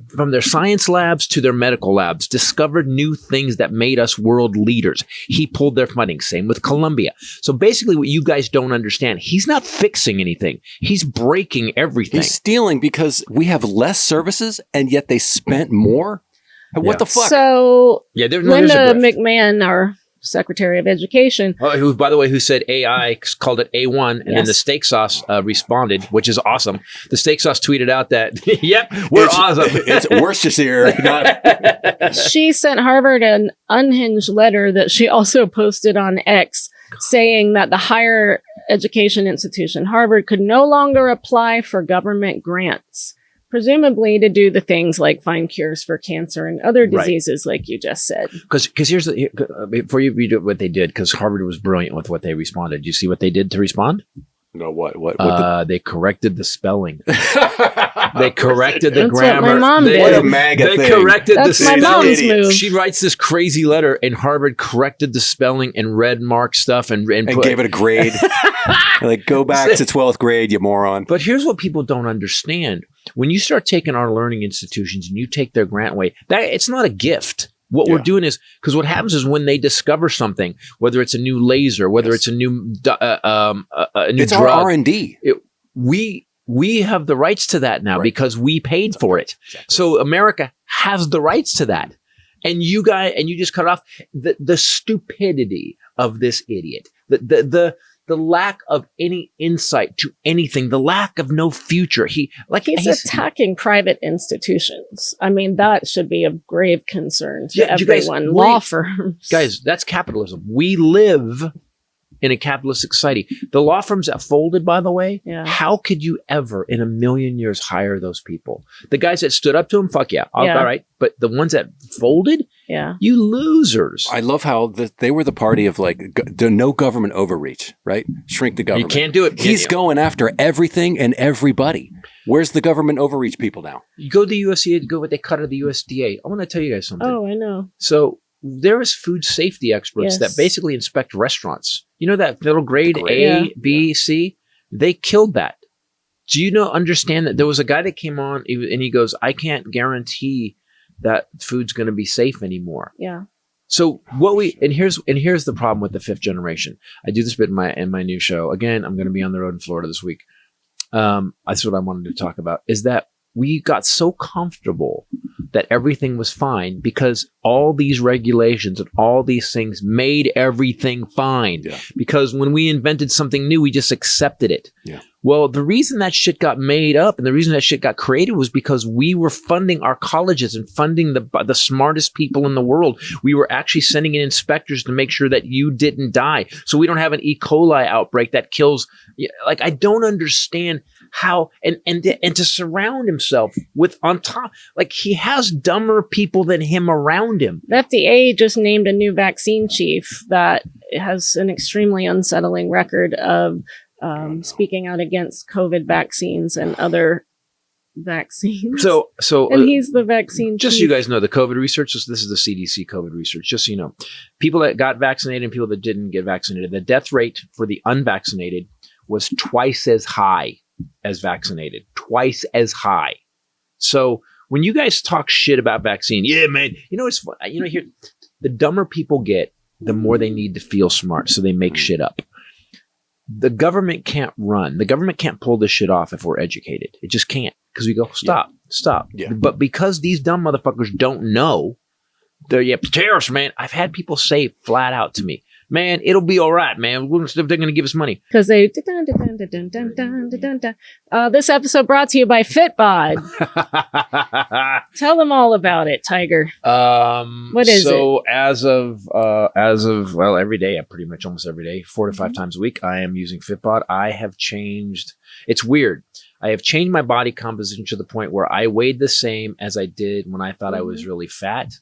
from their science labs to their medical labs, discovered new things that made us world leaders. He pulled their funding. Same with Columbia. So basically what you guys don't understand, he's not fixing anything. He's breaking everything. He's stealing because we have less services and yet they spent more. What the fuck? So Linda McMahon, our Secretary of Education. Who, by the way, who said AI, called it A1, and then the steak sauce responded, which is awesome. The steak sauce tweeted out that, yep, we're awesome. It's Worcestershire. She sent Harvard an unhinged letter that she also posted on X saying that the higher education institution, Harvard, could no longer apply for government grants. Presumably to do the things like find cures for cancer and other diseases, like you just said. Because here's before you read what they did, because Harvard was brilliant with what they responded. Do you see what they did to respond? No, what they corrected the spelling. They corrected the That's grammar. What my mom did. What a MAGA they thing. corrected That's the my spelling. mom's move. She writes this crazy letter, and Harvard corrected the spelling and red mark stuff and gave it a grade. Like, go back to 12th grade, you moron. But here's what people don't understand. When you start taking our learning institutions and you take their grant away, it's not a gift. What we're doing is, because what happens is when they discover something, whether it's a new laser, whether it's a new it's drug, our R&D. We have the rights to that now because we paid for it. Exactly. So America has the rights to that. And you just cut off the stupidity of this idiot. the lack of any insight to anything, the lack of no future. He's attacking private institutions. I mean, that should be of grave concern to you guys, everyone. Law firms. Guys, that's capitalism. We live in a capitalistic society. The law firms that folded, by the way, how could you ever in a million years hire those people? The guys that stood up to them, fuck yeah. All right. But the ones that folded, you losers. I love how they were the party of like no government overreach, right? Shrink the government. You can't do it. He's going after everything and everybody. Where's the government overreach people now? You go to the USDA, go what they cut out of the USDA. I want to tell you guys something. Oh, I know. So there is food safety experts that basically inspect restaurants. You know that little grade A, B, C? They killed that. Do you understand that there was a guy that came on and he goes, I can't guarantee that food's going to be safe anymore. Yeah. So here's the problem with the fifth generation. I do this bit in my new show. Again, I'm going to be on the road in Florida this week. That's what I wanted to talk about, is that we got so comfortable that everything was fine because all these regulations and all these things made everything fine. Yeah. Because when we invented something new, we just accepted it. Yeah. Well, the reason that shit got made up and the reason that shit got created was because we were funding our colleges and funding the smartest people in the world. We were actually sending in inspectors to make sure that you didn't die. So we don't have an E. coli outbreak that kills. Like, I don't understand how, and to surround himself with on top, like he has dumber people than him around him. The FDA just named a new vaccine chief that has an extremely unsettling record of speaking out against COVID vaccines and other vaccines. So, and he's the vaccine just chief. So you guys know, the COVID research, this is the CDC COVID research, just so you know. People that got vaccinated and people that didn't get vaccinated, the death rate for the unvaccinated was twice as high as vaccinated. Twice as high. So when you guys talk shit about vaccine, yeah, man, it's fun. Here, the dumber people get, the more they need to feel smart. So they make shit up. The government can't run. The government can't pull this shit off if we're educated. It just can't. Because we go, stop. Yeah. But because these dumb motherfuckers don't know, they're tariffs, man. I've had people say flat out to me, man, it'll be all right, man. They're going to give us money. Because they... This episode brought to you by FitBod. Tell them all about it, Tiger. What is it? So as of every day, pretty much almost every day, 4 to 5 times a week, I am using FitBod. I have changed. It's weird. I have changed my body composition to the point where I weighed the same as I did when I thought I was really fat.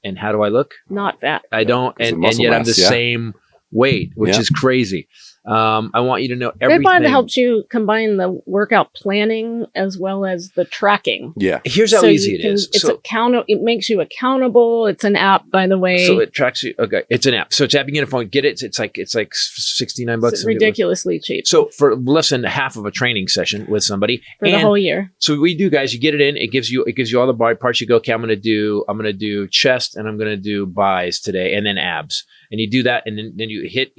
And how do I look? Not fat. I don't, and yet I'm the same weight, which is crazy. I want you to know everything. FitBod helps you combine the workout planning as well as the tracking. Yeah. Here's how easy it is. It makes you accountable. It's an app, by the way. So it tracks you. Okay. It's an app. So it's app. You get a phone. Get it. It's like $69. It's ridiculously cheap. So for less than half of a training session with somebody for the whole year. So what we do, guys, you get it in. It gives you all the body parts. You go, okay, I'm going to do chest and I'm going to do buys today and then abs. And you do that, and then you hit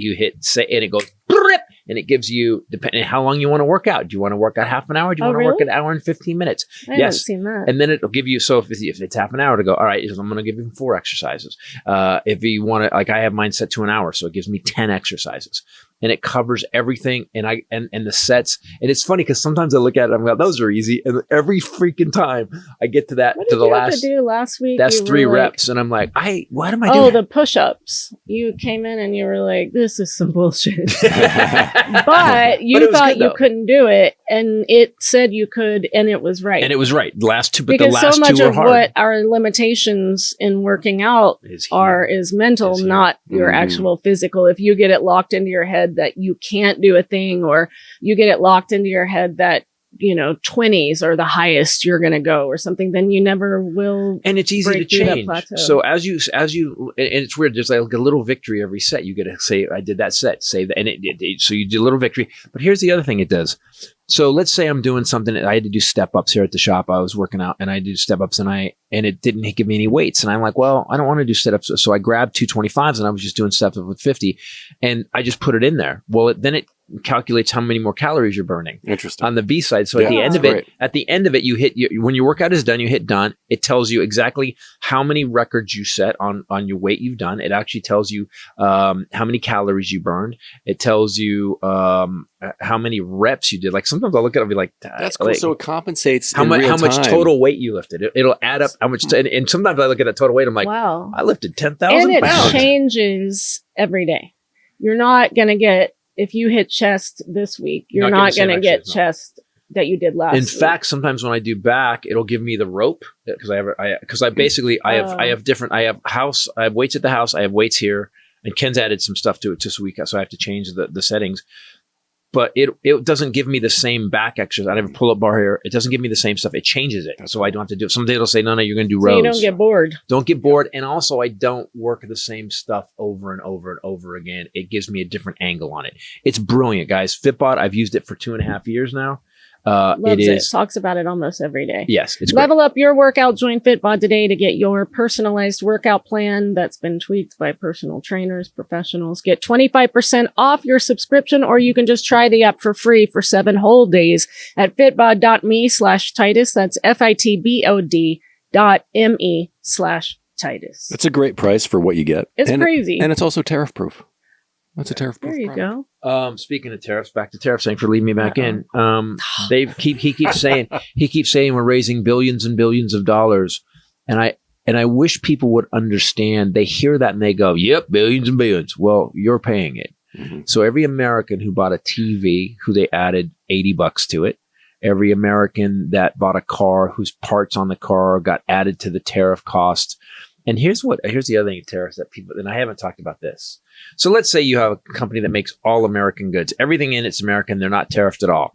say, and it goes, and it gives you, depending on how long you want to work out. Do you want to work out half an hour? Do you want to work an hour and 15 minutes? I haven't seen that. And then it'll give you, so if it's half an hour to go, all right, I'm going to give you 4 exercises. If you want to, like I have mine set to an hour, so it gives me 10 exercises. And it covers everything, and the sets. And it's funny because sometimes I look at it, I'm like, those are easy. And every freaking time I get to that, what did you have to do last week? That's 3 reps, and I'm like, what am I doing? Oh, the push-ups. You came in and you were like, this is some bullshit. But you thought you couldn't do it, and it said you could, and it was right. And it was right. The last 2 because were hard. So much of what our limitations in working out is mental, not your actual physical. If you get it locked into your head that you can't do a thing, or you get it locked into your head that 20s are the highest you're going to go or something, then you never will. And it's easy to change. So as you, and it's weird. There's like a little victory every set. You get to say, I did that set, say that. And so you do a little victory, but here's the other thing it does. So let's say I'm doing something. I had to do step ups here at the shop. I was working out and I did step ups and it didn't give me any weights. And I'm like, well, I don't want to do step ups. So I grabbed 225s and I was just doing step ups with 50 and I just put it in there. Well, then calculates how many more calories you're burning. Interesting. On the V side. So Yeah, at the end of great. it, you hit, when your workout is done, you hit done. It tells you exactly how many records you set on your weight you've done. It actually tells you how many calories you burned. It tells you how many reps you did. Like sometimes I'll look at it and be like, That's cool. like, So it compensates how in much real how much time. total weight you lifted. It'll add up how much. And sometimes I look at that total weight. I'm like, Wow. I lifted 10,000 And it pounds. changes every day. You're not going to get, if you hit chest this week, you're Not not getting going the to same get exercise, chest that you did last In week. fact, sometimes when I do back, it'll give me the rope because I have weights at the house. I have weights here, and Ken's added some stuff to it this week, so I have to change the settings. But it doesn't give me the same back exercise. I have a pull-up bar here. It doesn't give me the same stuff. It changes it, so I don't have to do it. Someday it'll say, no, you're going to do so rows. you don't get bored. Don't get bored. And also, I don't work the same stuff over and over and over again. It gives me a different angle on it. It's brilliant, guys. FitBod, I've used it for 2.5 years now. Loves it. Talks about it almost every day. Yes, it's great. Level up your workout. Join FitBod today to get your personalized workout plan that's been tweaked by personal trainers, professionals. Get 25% off your subscription, or you can just try the app for free for 7 whole days at fitbod.me/Titus. That's FITBOD.me/Titus. That's a great price for what you get. It's crazy. And it's also tariff proof. That's a tariff proof. There you product. go. Speaking of tariffs, back to tariffs. Thanks for leading me back in. He keeps saying we're raising billions and billions of dollars, and I wish people would understand. They hear that and they go, "Yep, billions and billions." Well, you're paying it. Mm-hmm. So every American who bought a TV, who they added $80 to it, every American that bought a car, whose parts on the car got added to the tariff cost. And here's the other thing, tariffs that people, and I haven't talked about this. So let's say you have a company that makes all American goods. Everything in it's American. They're not tariffed at all.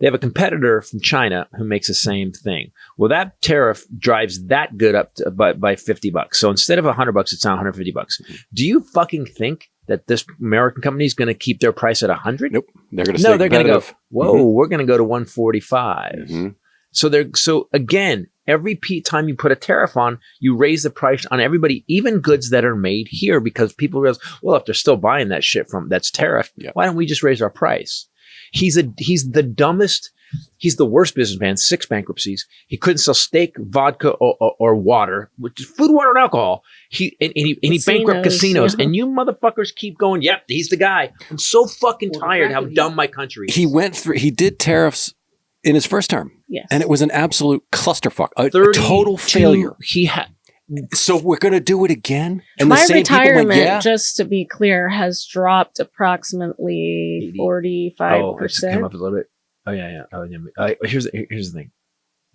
They have a competitor from China who makes the same thing. Well, that tariff drives that good up to, by $50. So instead of $100, it's now $150. Do you fucking think that this American company is going to keep their price at $100? Nope. They're going to No, they're going to go, whoa, Mm-hmm. we're going to go to $145. Mm-hmm. So again, every time you put a tariff on, you raise the price on everybody, even goods that are made here, because people realize, well, if they're still buying that shit that's tariffed, why don't we just raise our price? He's the dumbest. He's the worst businessman. 6 bankruptcies. He couldn't sell steak, vodka, or water, which is food, water, and alcohol. He bankrupt casinos. Yeah. And you motherfuckers keep going, yep, he's the guy. I'm so fucking tired how dumb my country is. He did tariffs in his first term. Yes. And it was an absolute clusterfuck, a total failure. So we're going to do it again? And my the same people retirement, went, yeah. just to be clear, has dropped approximately 45%. It's come up a little bit. Oh yeah. Here's the thing.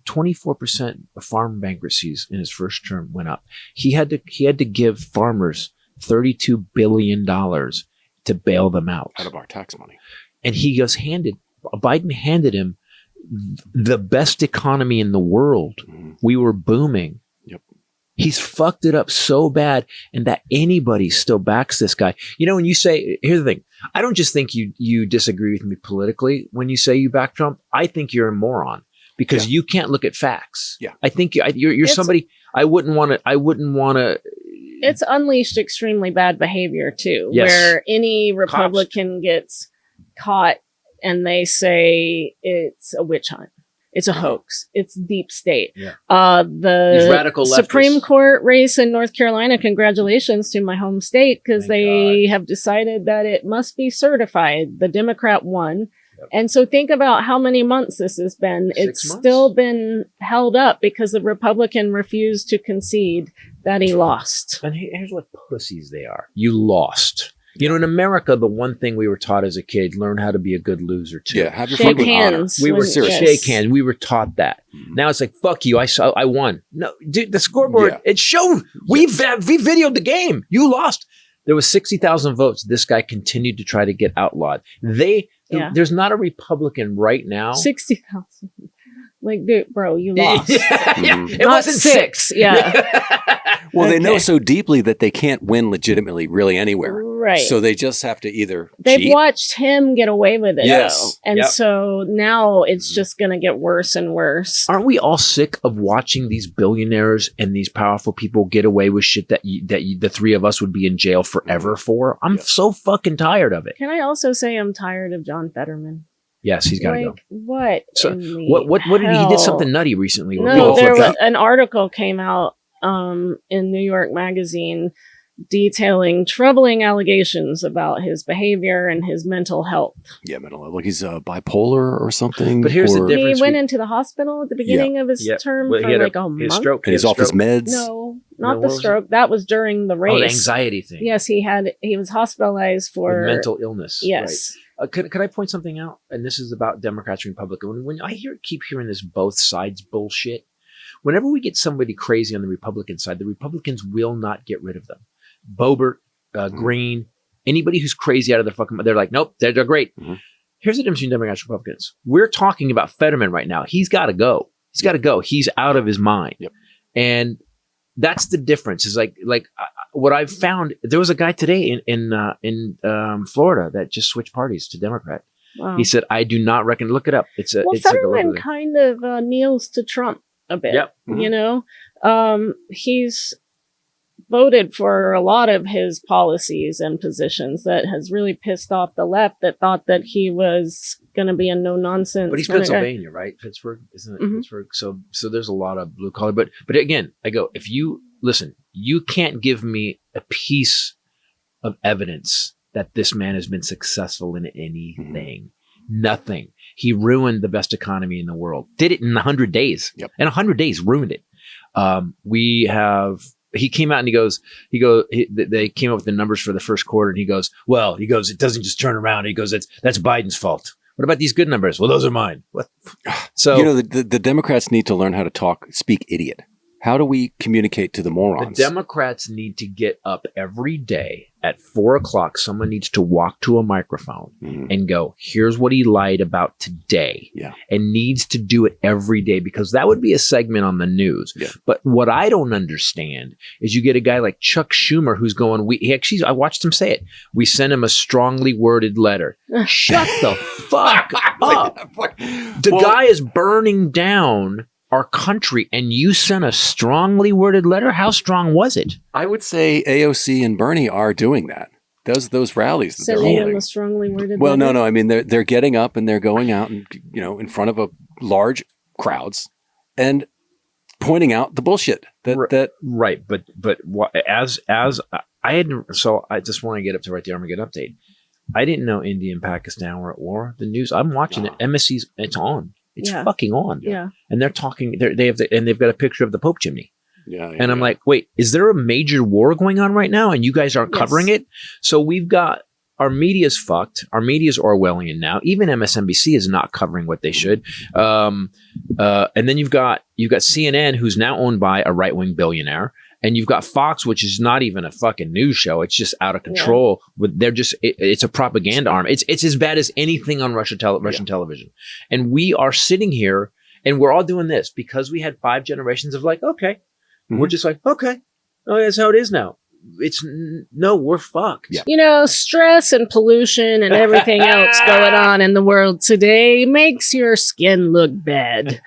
24% of farm bankruptcies in his first term went up. He had to give farmers $32 billion to bail them out Out of our tax money. and he goes Biden handed him the best economy in the world. Mm-hmm. We were booming. Yep. He's fucked it up so bad, and that anybody still backs this guy. You know, when you say, here's the thing, I don't just think you disagree with me politically when you say you back Trump. I think you're a moron because you can't look at facts. Yeah. I think you're somebody I wouldn't want to. It's unleashed extremely bad behavior too, Yes. where any Republican gets caught and they say it's a witch hunt. It's a hoax. It's deep state. Yeah. These The radical leftists. Supreme Court race in North Carolina, congratulations to my home state, because Thank they have decided that it must be certified. The Democrat won. Yep. And so think about how many months this has been. 6 It's months? still been held up because the Republican refused to concede that he lost. And here's what pussies they are. You lost. You know, in America, the one thing we were taught as a kid, learn how to be a good loser too. Yeah, have your Shake fun with honor. hands. We were when- serious. yes. shake hands. We were taught that. Now it's like, fuck you. I won. No, dude, the scoreboard, Yeah. it showed. We videoed the game. You lost. There was 60,000 votes. This guy continued to try to get outlawed. There's not a Republican right now. 60,000. Like, dude, bro, you lost. Yeah, it Not wasn't 6. Yeah. Well, they know Okay. so deeply that they can't win legitimately really anywhere. Right. So they just have to either They've cheat. watched him get away with it. Yes. Though. And Yep. so now it's just going to get worse and worse. Aren't we all sick of watching these billionaires and these powerful people get away with shit that the three of us would be in jail forever for? I'm so fucking tired of it. Can I also say I'm tired of John Fetterman? Yes, he's got to go. What? So in the what did he hell? did something nutty recently? where No, people there flipped was out. an article came out in New York Magazine detailing troubling allegations about his behavior and his mental health. Yeah, mental health. Like he's bipolar or something. But here's the or- difference. He went into the hospital at the beginning of his term Well, for he had like a his month. stroke. And he's off his meds. No, No, not what the was it? stroke. That was during the race. Oh, the anxiety thing. Yes, he was hospitalized for With mental illness. Yes. Right. Could I point something out? And this is about Democrats and Republicans. When I keep hearing this both sides bullshit, whenever we get somebody crazy on the Republican side, the Republicans will not get rid of them. Boebert, Green, anybody who's crazy out of their fucking, they're like, nope, they're great. Mm-hmm. Here's the difference between Democrats and Republicans. We're talking about Fetterman right now. He's got to go. He's got to go. He's out of his mind. Yep. And that's the difference. Is like what I've found. There was a guy today in Florida that just switched parties to Democrat. Wow. He said, "I do not reckon." Look it up. It's Well, it's like a Fetterman local thing. kind of kneels to Trump a bit. Yep. You know, he's voted for a lot of his policies and positions that has really pissed off the left that thought that he was going to be a no nonsense. But he's Pennsylvania, right? Pittsburgh, isn't it? Mhm. Pittsburgh. So there's a lot of blue collar. But again, I go, if you listen, you can't give me a piece of evidence that this man has been successful in anything. Nothing. He ruined the best economy in the world. Did it in 100 days. Yep. In 100 days, ruined it. He came out and they came up with the numbers for the first quarter, and he goes, it doesn't just turn around. He goes, that's Biden's fault. What about these good numbers? Well, those are mine. What? So, you know, the Democrats need to learn how to speak idiot. How do we communicate to the the morons? Democrats need to get up every day at 4:00. Someone needs to walk to a microphone and go, here's what he lied about today. Yeah. And needs to do it every day, because that would be a segment on the news. Yeah. But what I don't understand is you get a guy like Chuck Schumer who's going, I watched him say it. We sent him a strongly worded letter. Shut the fuck up. The guy is burning down our country, and you sent a strongly worded letter? How strong was it? I would say AOC and Bernie are doing that. Those rallies that they're Sending him holding. a strongly worded Well, letter. no. I mean, they're getting up and they're going out and, you know, in front of a large crowds and pointing out the bullshit that Right, but as I had, so I just want to get up to write the Armageddon update. I didn't know India and Pakistan were at war. The news, I'm watching it. MSC's, it's on. It's Yeah. fucking on. Yeah. And they're talking. They've got a picture of the Pope chimney. Yeah, And I'm like, wait, is there a major war going on right now, and you guys aren't Yes. covering it? So we've got our media's fucked. Our media's Orwellian now. Even MSNBC is not covering what they should. And then you've got CNN, who's now owned by a right wing billionaire. And you've got Fox, which is not even a fucking news show. It's just out of control. They're just, it's a propaganda arm. It's as bad as anything on Russian television. And we are sitting here and we're all doing this because we had 5 generations of like, okay, we're just like, okay, oh, that's how it is now. No, we're fucked. Yeah. You know, stress and pollution and everything else going on in the world today makes your skin look bad.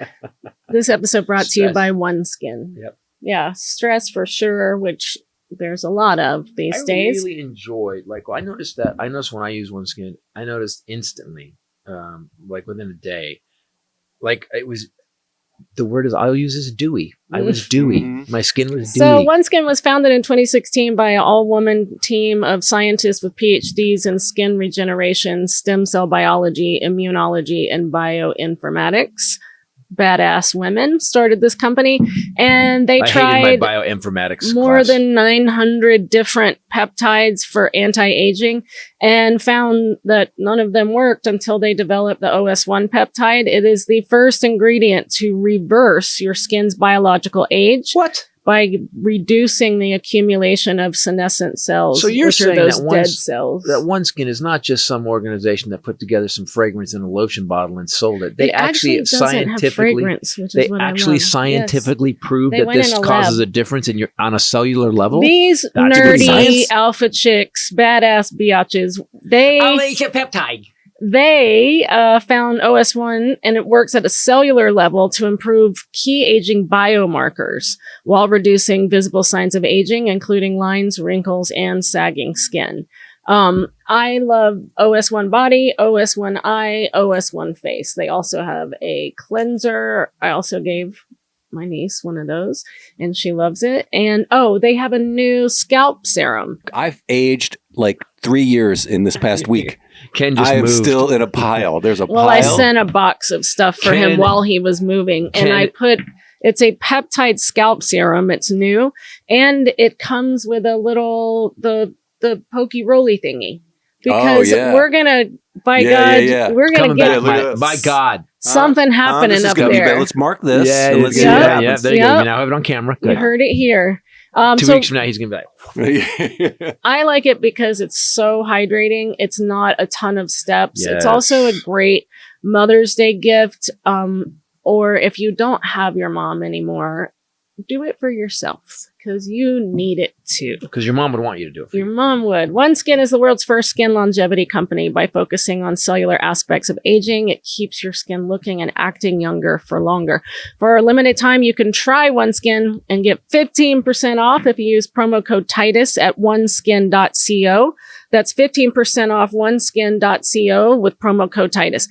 This episode brought to you by OneSkin. Yep. Yeah, stress for sure, which there's a lot of these days. I really enjoyed, I noticed when I use OneSkin, I noticed instantly, like within a day, like it was, the word I'll use is dewy. I was dewy. My skin was dewy. So OneSkin was founded in 2016 by an all-woman team of scientists with PhDs in skin regeneration, stem cell biology, immunology, and bioinformatics. Badass women started this company, and they I tried hated my bioinformatics more class. than 900 different peptides for anti-aging and found that none of them worked until they developed the OS1 peptide. It is the first ingredient to reverse your skin's biological age. What? by reducing the accumulation of senescent cells. So you're which are saying those that dead cells. that OneSkin is not just some organization that put together some fragrance in a lotion bottle and sold it. They It actually doesn't have scientifically, fragrance, which is they what I actually love. scientifically prove They that went this in a causes lab. a difference in your on a cellular level. These That's good nerdy science. alpha chicks, badass biatches, they peptide. found OS1 and it works at a cellular level to improve key aging biomarkers while reducing visible signs of aging, including lines, wrinkles, and sagging skin. I love OS1 body, OS1 eye, OS1 face. They also have a cleanser. I also gave my niece one of those and she loves it. And they have a new scalp serum. I've aged like 3 years in this past week. Ken just I am moved. still in a pile. There's a Well, pile. I sent a box of stuff for him Ken- while he was moving, and I put it's a peptide scalp serum. It's new, and it comes with a little the pokey roly thingy because yeah. we're gonna we're gonna Coming get back, look at by this. God. something happening this is up gonna be there. bad. Let's mark this. and let's see yeah, what yeah, happens. There you go. Yep. You now have it on camera. You Good. heard it here. 2 So weeks from now, he's gonna be like, I like it because it's so hydrating. It's not a ton of steps. Yes. It's also a great Mother's Day gift. Or if you don't have your mom anymore, do it for yourself because you need it too. because your mom would want you to do it for Your you. mom would. OneSkin is the world's first skin longevity company. By focusing on cellular aspects of aging, it keeps your skin looking and acting younger for longer. For a limited time, you can try OneSkin and get 15% off if you use promo code Titus at oneskin.co. That's 15% off oneskin.co with promo code Titus.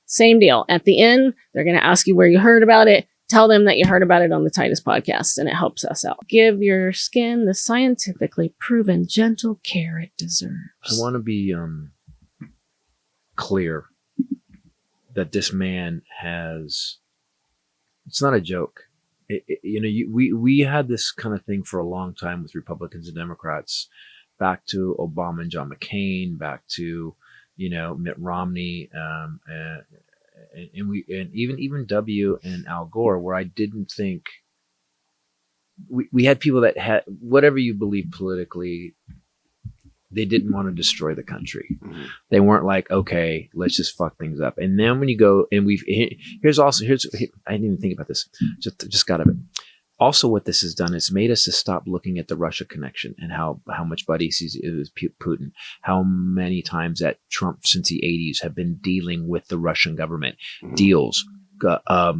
Same deal. At the end, they're going to ask you where you heard about it. Tell them that you heard about it on the Titus podcast, and it helps us out. Give your skin the scientifically proven gentle care it deserves. I want to be clear that this man has. It's not a joke. We had this kind of thing for a long time with Republicans and Democrats, back to Obama and John McCain, back to Mitt Romney, and even W and Al Gore, where I didn't think we had people that had whatever you believe politically, they didn't want to destroy the country. Mhm. They weren't like, okay, let's just fuck things up. And then when you go and I didn't even think about this. Just got of it. Also, what this has done is made us to stop looking at the Russia connection and how much buddy sees it was Putin, how many times that Trump since the 80s have been dealing with the Russian government, deals,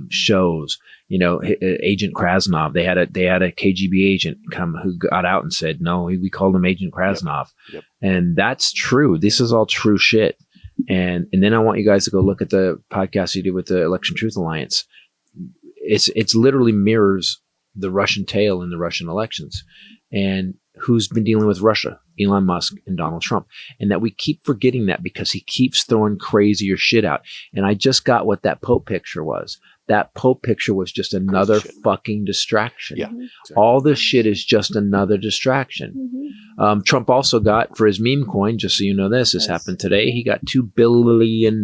shows. Agent Krasnov. They had a KGB agent come who got out and said, no, we called him Agent Krasnov, Yep. and that's true. This is all true shit. And then I want you guys to go look at the podcast you did with the Election Truth Alliance. It's literally mirrors the Russian tale in the Russian elections, and who's been dealing with Russia, Elon Musk and Donald Trump. And that we keep forgetting that because he keeps throwing crazier shit out. And I just got what that Pope picture was. That Pope picture was just another shit. fucking distraction. Yeah. All this shit is just another distraction. Trump also got, for his meme coin, just so you know this happened today, he got $2 billion.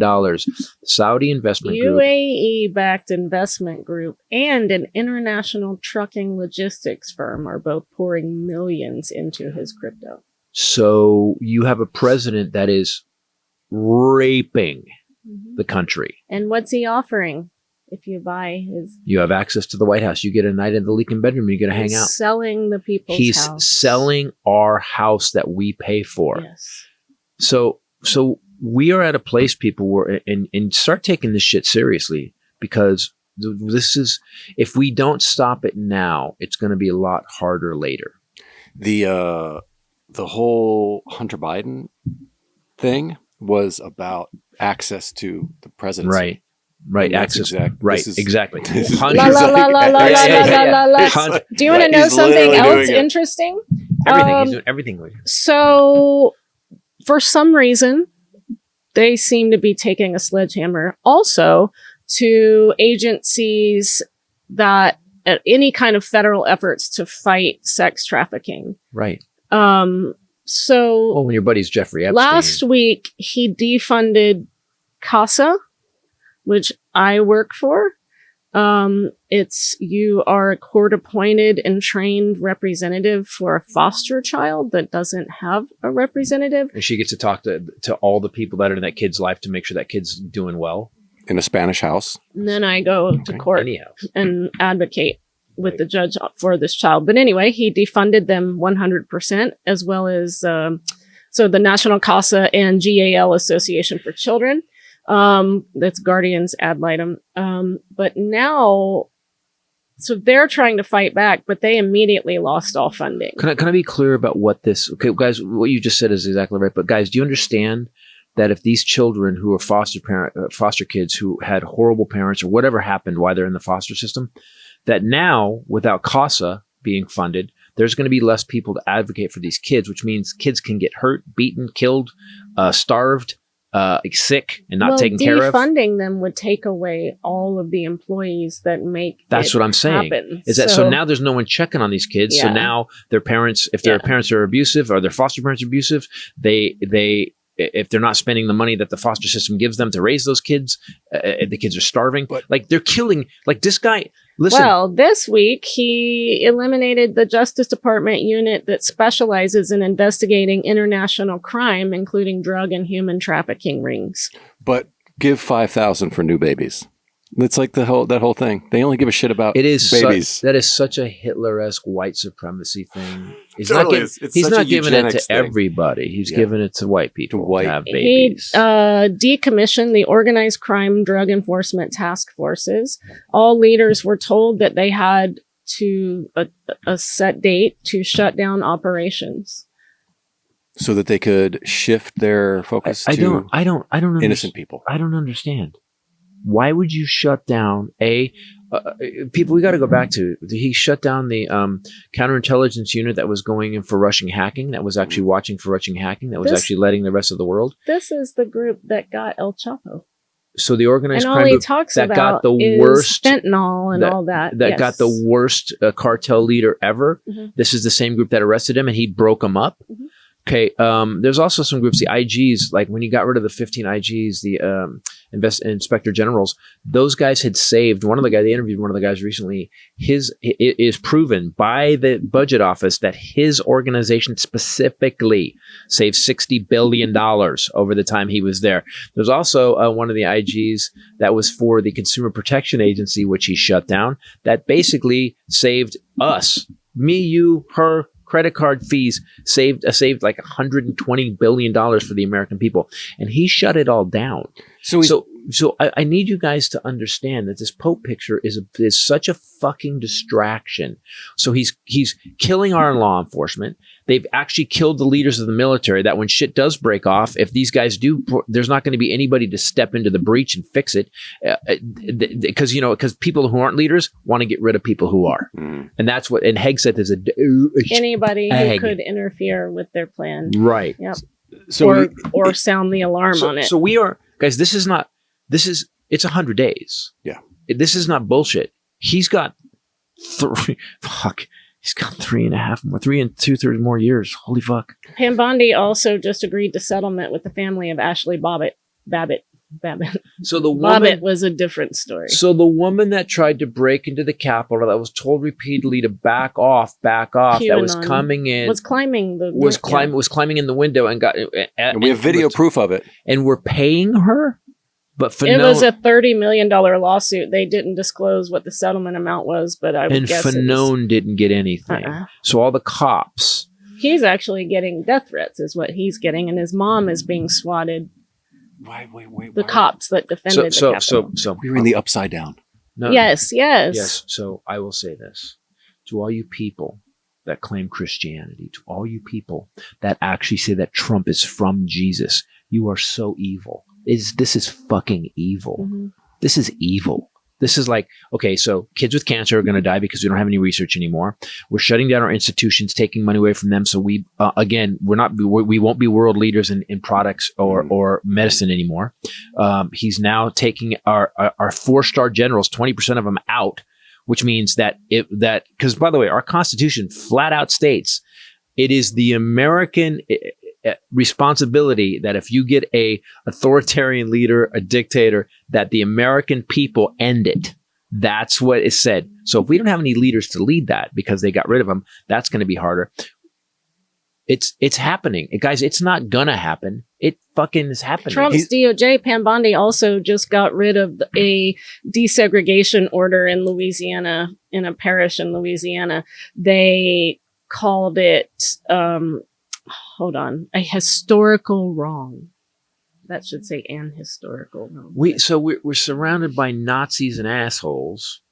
Saudi investment group. UAE-backed investment group and an international trucking logistics firm are both pouring millions into his crypto. So you have a president that is raping the country. And what's he offering? If you buy his, You have access to the White House. You get a night in the Lincoln bedroom. You get to hang he's out. selling the people's He's house. selling our house that we pay for. Yes. So we are at a place, people, where and start taking this shit seriously, because this is, if we don't stop it now, it's going to be a lot harder later. The whole Hunter Biden thing was about access to the presidency. Right. And that's Access. exact- Right. this is- Exactly. this is- Hundreds- La la la la la la Yeah. la la la. Hunt- Do you want to know He's something literally else doing it. interesting? Everything. He's doing everything. So, for some reason, they seem to be taking a sledgehammer also to agencies that any kind of federal efforts to fight sex trafficking. Right. So Well, when your buddy's Jeffrey Epstein. last week he defunded CASA, which I work for, You are a court appointed and trained representative for a foster child that doesn't have a representative. And she gets to talk to all the people that are in that kid's life to make sure that kid's doing well. In a Spanish house. And then I go to court Anyhow. and advocate with the judge for this child. But anyway, he defunded them 100%, as well as so the National CASA and GAL Association for Children. That's Guardians ad litem. But now, so they're trying to fight back, but they immediately lost all funding. Can I be clear about what this? Okay, guys, what you just said is exactly right. But guys, do you understand that if these children who are foster kids who had horrible parents or whatever happened while they're in the foster system, that now without CASA being funded, there's going to be less people to advocate for these kids, which means kids can get hurt, beaten, killed, starved, sick, and not taken care of. Defunding them would take away all of the employees that make That's what I'm saying. happen. Is that so now there's no one checking on these kids. Yeah. So now their parents, if their parents are abusive or their foster parents are abusive, they if they're not spending the money that the foster system gives them to raise those kids, the kids are starving. But like they're killing, like this guy. Listen. Well, this week he eliminated the Justice Department unit that specializes in investigating international crime, including drug and human trafficking rings. But give $5,000 for new babies. It's like that whole thing. They only give a shit about babies. That is such a Hitler-esque white supremacy thing. He's Totally not, is. It's he's such a not giving it to eugenics thing. everybody. He's giving it to white people To white to have babies. He decommissioned the Organized Crime Drug Enforcement Task Forces. All leaders were told that they had to a set date to shut down operations. So that they could shift their focus I to don't innocent people. I don't understand. Why would you shut down people? We got to go back to, he shut down the counterintelligence unit that was going in for Russian hacking, that was actually watching for Russian hacking, that was actually letting the rest of the world. This is the group that got El Chapo. So the organized And crime all he group talks that about got the is worst fentanyl and all that. That Yes. got the worst cartel leader ever. Mhm. This is the same group that arrested him, and he broke them up. Mhm. Okay. There's also some groups, the IGs, like when you got rid of the 15 IGs, the inspector generals, those guys had saved one of the guys. They interviewed one of the guys recently. It is proven by the budget office that his organization specifically saved $60 billion over the time he was there. There's also one of the IGs that was for the Consumer Protection Agency, which he shut down, that basically saved us, me, you, her. Credit card fees saved like $120 billion for the American people, and he shut it all down. So I need you guys to understand that this Pope picture is such a fucking distraction. So he's killing our law enforcement. They've actually killed the leaders of the military, that when shit does break off, if these guys do, there's not going to be anybody to step into the breach and fix it. Because people who aren't leaders want to get rid of people who are. Mm. And that's what, and Hegseth is anybody who could interfere with their plan. Right. Yep. So or sound the alarm on it. So we are, guys, it's 100 days. Yeah. This is not bullshit. He's got he's got 3 and 2/3 more years. Holy fuck. Pam Bondi also just agreed to settlement with the family of Ashley Babbitt. So the woman Babbitt was a different story. So the woman that tried to break into the Capitol, that was told repeatedly to back off, QAnon that was coming in, was climbing in the window and got. And we have video proof of it. And we're paying her. But it was a $30 million lawsuit. They didn't disclose what the settlement amount was, but I would guess Fanone didn't get anything. So all the cops. He's actually getting death threats, is what he's getting, and his mom is being swatted. Wait. The cops that defended the Capitol. So we were in the upside down. No, yes. So I will say this to all you people that claim Christianity, to all you people that actually say that Trump is from Jesus, you are so evil. This is fucking evil. Mm-hmm. This is evil. This is like, okay, so kids with cancer are going to die because we don't have any research anymore. We're shutting down our institutions, taking money away from them. So we won't be world leaders in products or medicine anymore. He's now taking our 4-star generals, 20% of them out, which means because by the way, our Constitution flat out states it is the American responsibility that if you get a authoritarian leader, a dictator, that the American people end it. That's what is said. So if we don't have any leaders to lead that because they got rid of them, that's going to be harder. It's happening. Guys, it's not going to happen. It fucking is happening. Trump's DOJ, Pam Bondi, also just got rid of a desegregation order in Louisiana, in a parish in Louisiana. They called it, a historical wrong. That should say an historical wrong. We're surrounded by Nazis and assholes,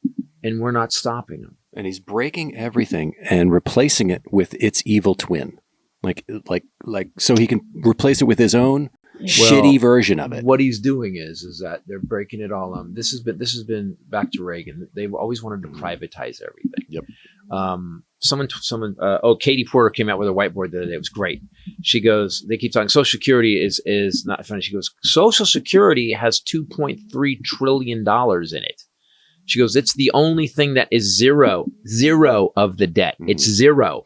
and we're not stopping them. And he's breaking everything and replacing it with its evil twin. Like, so he can replace it with his own shitty version of it. What he's doing is that they're breaking it all. This has been back to Reagan. They've always wanted to privatize everything. Yep. Katie Porter came out with a whiteboard the other day. It was great. She goes, they keep talking, Social Security is not funny. She goes, Social Security has $2.3 trillion in it. She goes, it's the only thing that is zero of the debt. Mm-hmm. It's zero.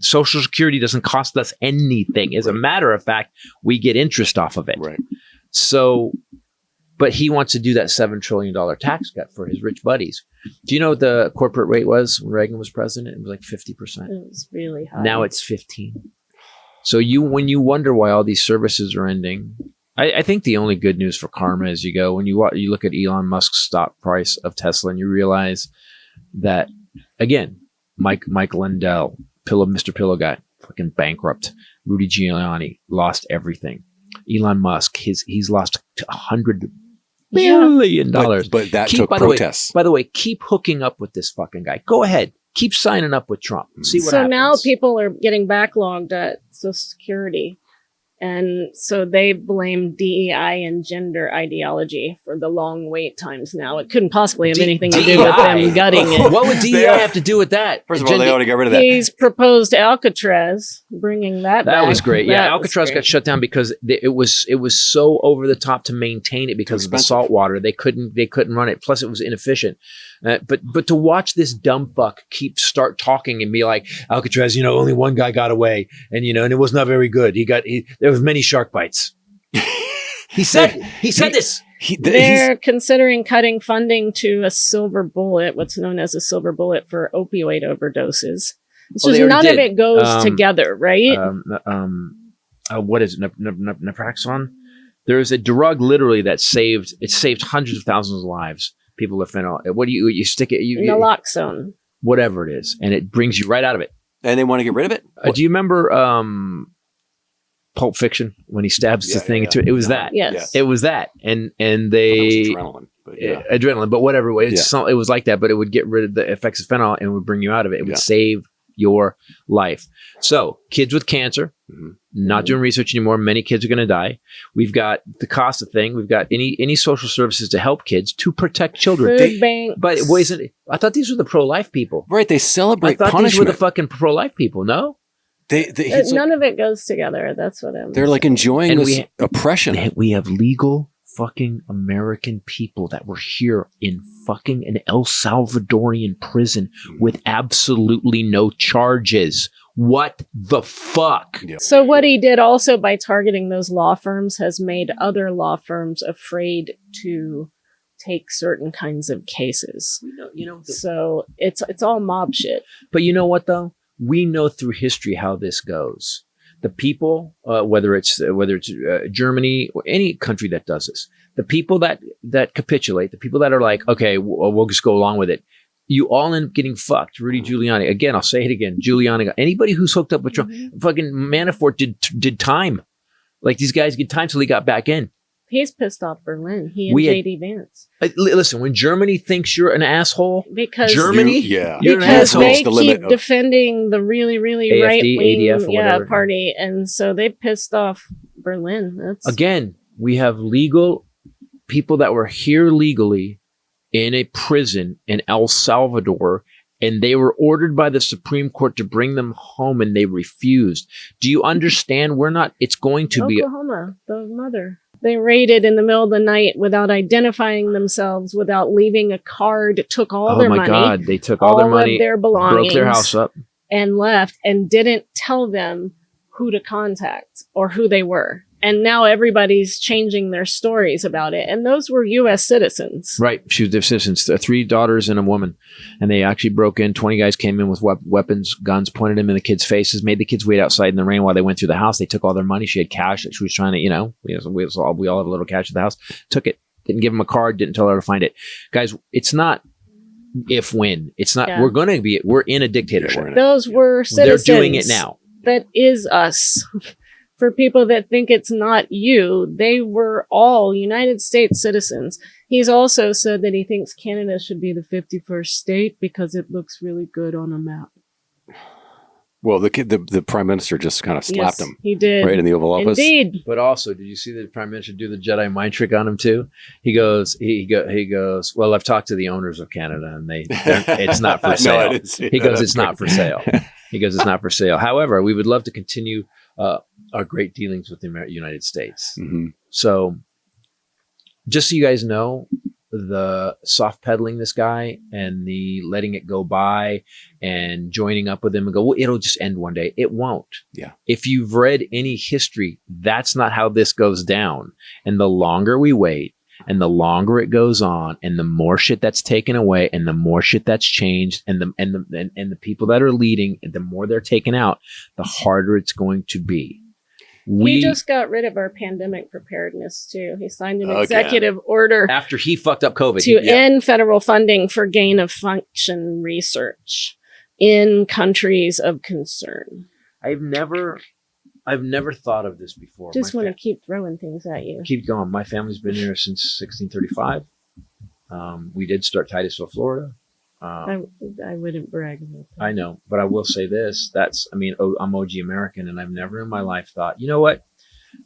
Social Security doesn't cost us anything. As a matter of fact, we get interest off of it. Right. So, but he wants to do that $7 trillion tax cut for his rich buddies. Do you know what the corporate rate was when Reagan was president? It was like 50%. It was really high. Now it's 15%. So when you wonder why all these services are ending, I think the only good news for karma is when you look at Elon Musk's stock price of Tesla and you realize that, again, Mike Lindell, Mr. Pillow Guy, fucking bankrupt. Rudy Giuliani lost everything. Elon Musk, he's lost $100 billion. But that took protests. By the way, keep hooking up with this fucking guy. Go ahead. Keep signing up with Trump. See what happens. So now people are getting backlogged at Social Security. And so they blame DEI and gender ideology for the long wait times now. It couldn't possibly have anything to do with them gutting it. What would DEI have to do with that? First of all, they ought to get rid of that. He's proposed Alcatraz, bringing that back. That was great. Yeah, Alcatraz got shut down because it was so over the top to maintain it because of the salt water. They couldn't run it. Plus, it was inefficient. But to watch this dumb fuck start talking and be like, Alcatraz, only one guy got away, and and it was not very good. There was many shark bites. He said this. They're considering cutting funding to a silver bullet, what's known as a silver bullet for opioid overdoses. It's just none of it goes together, right? What is it? Naproxen? There is a drug literally that saved hundreds of thousands of lives. People with fentanyl. What do you stick it? Naloxone. Whatever it is, and it brings you right out of it. And they want to get rid of it. Do you remember Pulp Fiction when he stabs the thing? It was that. Yes. It was that, and they adrenaline. But adrenaline, but whatever. It was like that, but it would get rid of the effects of fentanyl and would bring you out of it. It would save your life. So kids with cancer, not doing research anymore. Many kids are going to die. We've got the Costa thing. We've got any social services to help kids to protect children. Food banks. But I thought these were the pro-life people. Right. They celebrate I thought punishment. these were the fucking pro-life people. No? None of it goes together. That's what I'm They're saying. like enjoying this oppression. We have legal fucking American people that were here in fucking an El Salvadorian prison with absolutely no charges. What the fuck? Yep. So what he did also by targeting those law firms has made other law firms afraid to take certain kinds of cases. So it's all mob shit. But you know what though? We know through history how this goes. The people, whether it's Germany or any country that does this, the people that capitulate, the people that are like, okay, we'll just go along with it. You all end up getting fucked. Rudy Giuliani. Again, I'll say it again. Giuliani. Anybody who's hooked up with Trump, fucking Manafort did time. Like these guys get time till he got back in. He's pissed off Berlin. He and J.D. Vance. Listen, when Germany thinks you're an asshole, because Germany, you're an because asshole. they keep defending the really, really AFD, right-wing ADF, party, and so they pissed off Berlin. Again, we have legal people that were here legally in a prison in El Salvador, and they were ordered by the Supreme Court to bring them home, and they refused. Do you understand? It's going to be Oklahoma, the mother. They raided in the middle of the night without identifying themselves, without leaving a card, took all their money. Oh my God, they took all their money, of their belongings, broke their house up, and left, and didn't tell them who to contact or who they were. And now everybody's changing their stories about it. And those were U.S. citizens. Right. She was their citizens, 3 daughters and a woman. And they actually broke in. 20 guys came in with weapons, guns, pointed them in the kids' faces, made the kids wait outside in the rain while they went through the house. They took all their money. She had cash that she was trying to, we all had a little cash at the house. Took it. Didn't give them a card. Didn't tell her to find it. Guys, it's not if, when. It's not, we're in a dictatorship. Those were citizens. They're doing it now. That is us. For people that think it's not you, they were all United States citizens. He's also said that he thinks Canada should be the 51st state because it looks really good on a map. Well, the prime minister just kind of slapped him. He did. Right in the Oval Office. Indeed. But also, did you see the prime minister do the Jedi mind trick on him too? He goes, well, I've talked to the owners of Canada and it's not for sale. No, I didn't see He that. goes, it's not for sale. He goes, it's not for sale. However, we would love to continue our great dealings with the United States. Mm-hmm. So just so you guys know, the soft pedaling this guy and the letting it go by and joining up with him and go, well, it'll just end one day. It won't. Yeah. If you've read any history, that's not how this goes down. And the longer we wait and the longer it goes on and the more shit that's taken away and the more shit that's changed and the people that are leading, the more they're taken out, the harder it's going to be. He just got rid of our pandemic preparedness too. He signed an executive order after he fucked up COVID to end federal funding for gain of function research in countries of concern. I've never thought of this before. Just want to keep throwing things at you. Keep going. My family's been here since 1635. We did start Titusville, Florida. I wouldn't brag about that. I know, but I will say this. I'm OG American, and I've never in my life thought, you know what?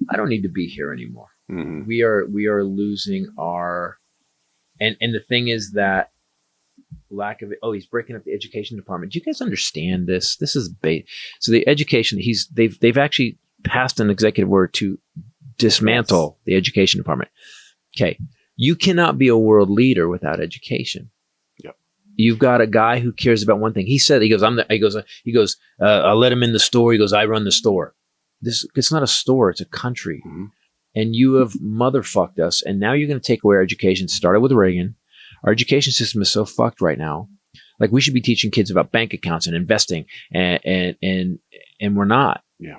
I don't need to be here anymore. Mm-hmm. We are losing our, and the thing is that lack of it. Oh, he's breaking up the education department. Do you guys understand this? This is bait. So the education, they've actually passed an executive order to dismantle the education department. Okay. You cannot be a world leader without education. You've got a guy who cares about one thing. He said, I'll let him in the store. He goes, I run the store. It's not a store. It's a country. Mm-hmm. And you have motherfucked us. And now you're going to take away our education. Started with Reagan. Our education system is so fucked right now. Like we should be teaching kids about bank accounts and investing and we're not. Yeah.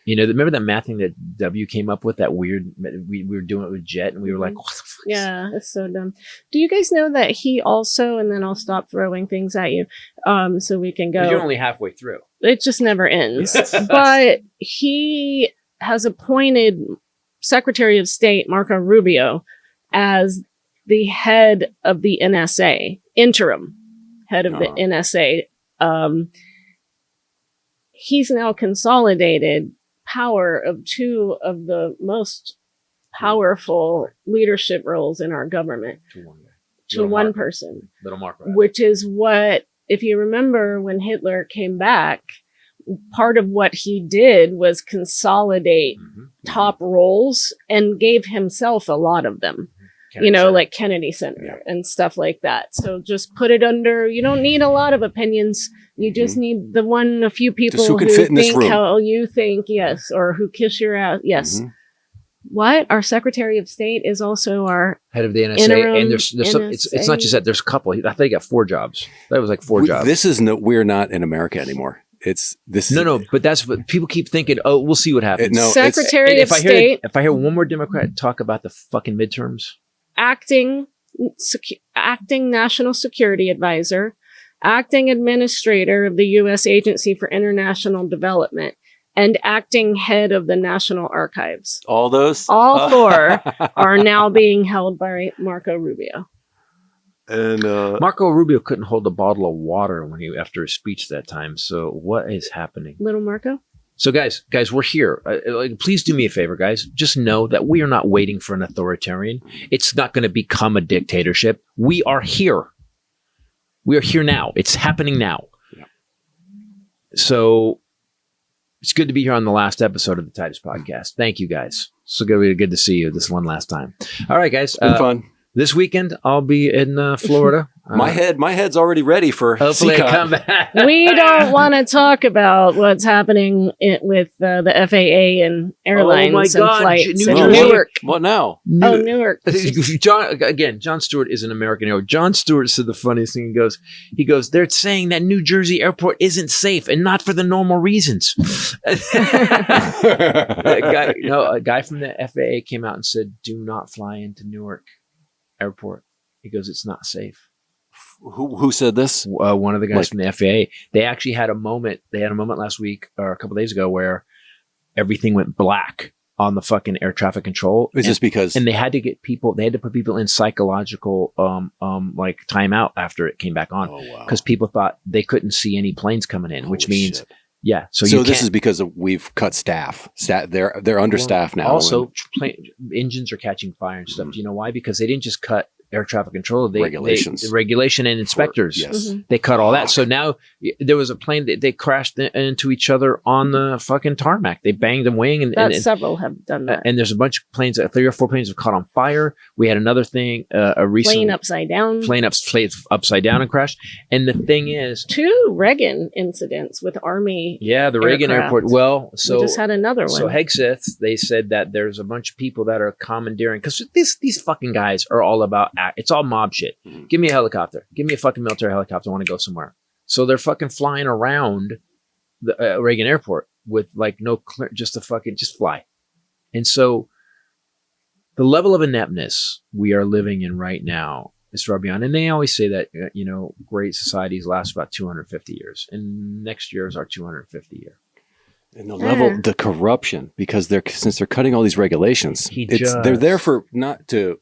Remember that math thing that W came up with, that weird, we were doing it with Jet and we were like, what the fuck? Yeah, it's so dumb. Do you guys know that he also, and then I'll stop throwing things at you so we can go. You're only halfway through. It just never ends. But he has appointed Secretary of State Marco Rubio as the head of the NSA, interim head of the NSA. He's now consolidated power of 2 of the most powerful leadership roles in our government to one person, Little Marco, which is what, if you remember when Hitler came back, part of what he did was consolidate top roles and gave himself a lot of them. Like Kennedy Center and stuff like that. So just put it under, you don't need a lot of opinions. You just need a few people who fit in this think room. how you think, yes, or who kiss your ass, yes. Mm-hmm. What? Our Secretary of State is also our head of the NSA. interim And there's it's not just that, there's a couple. I think he got 4 jobs. That was like 4 jobs. We're not in America anymore. No, but that's what people keep thinking. Oh, we'll see what happens. Secretary of State. If I hear one more Democrat talk about the fucking midterms, acting national security advisor, acting administrator of the U.S. Agency for International Development, and acting head of the National Archives. All 4 are now being held by Marco Rubio. And Marco Rubio couldn't hold a bottle of water after his speech that time. So what is happening? Little Marco? So guys, we're here. Please do me a favor, guys. Just know that we are not waiting for an authoritarian. It's not going to become a dictatorship. We are here. We are here now. It's happening now. Yeah. So it's good to be here on the last episode of the Titus podcast. Thank you, guys. So good to see you this one last time. All right, guys. Been fun. This weekend, I'll be in Florida. My head's already ready for Hopefully, CCOT. come back. We don't want to talk about what's happening with the FAA and airlines and flights in Newark. What now? Oh, Newark. John Stewart is an American hero. John Stewart said the funniest thing. He goes, they're saying that New Jersey airport isn't safe and not for the normal reasons. A guy from the FAA came out and said, do not fly into Newark airport. He goes, it's not safe. Who said this? One of the guys from the FAA. They actually had a moment. They had a moment last week or a couple days ago where everything went black on the fucking air traffic control. Is this because? And they had to get people. They had to put people in psychological like timeout after it came back on because people thought they couldn't see any planes coming in, which means shit. yeah. So this is because we've cut staff. They're understaffed now. Also, engines are catching fire and stuff. Do you know why? Because they didn't just cut air traffic control, regulations, regulation and inspectors. Yes, they cut all that. So now there was a plane that they crashed into each other on the fucking tarmac. They banged the wing, and several have done that. And there's a bunch of planes. 3 or 4 planes have caught on fire. We had another thing. A recent plane upside down. Plane upside down and crashed. And the thing is, 2 Reagan incidents with Army. Yeah, the Reagan airport. Well, so we just had another one. So Hegseth, they said that there's a bunch of people that are commandeering because these fucking guys are all about. It's all mob shit. Mm-hmm. Give me a helicopter. Give me a fucking military helicopter. I want to go somewhere. So they're fucking flying around the Reagan airport with like no just fly. And so the level of ineptness we are living in right now is far beyond. And they always say that great societies last about 250 years, and next year is our 250 year. And the level, the corruption, because since they're cutting all these regulations, they're there to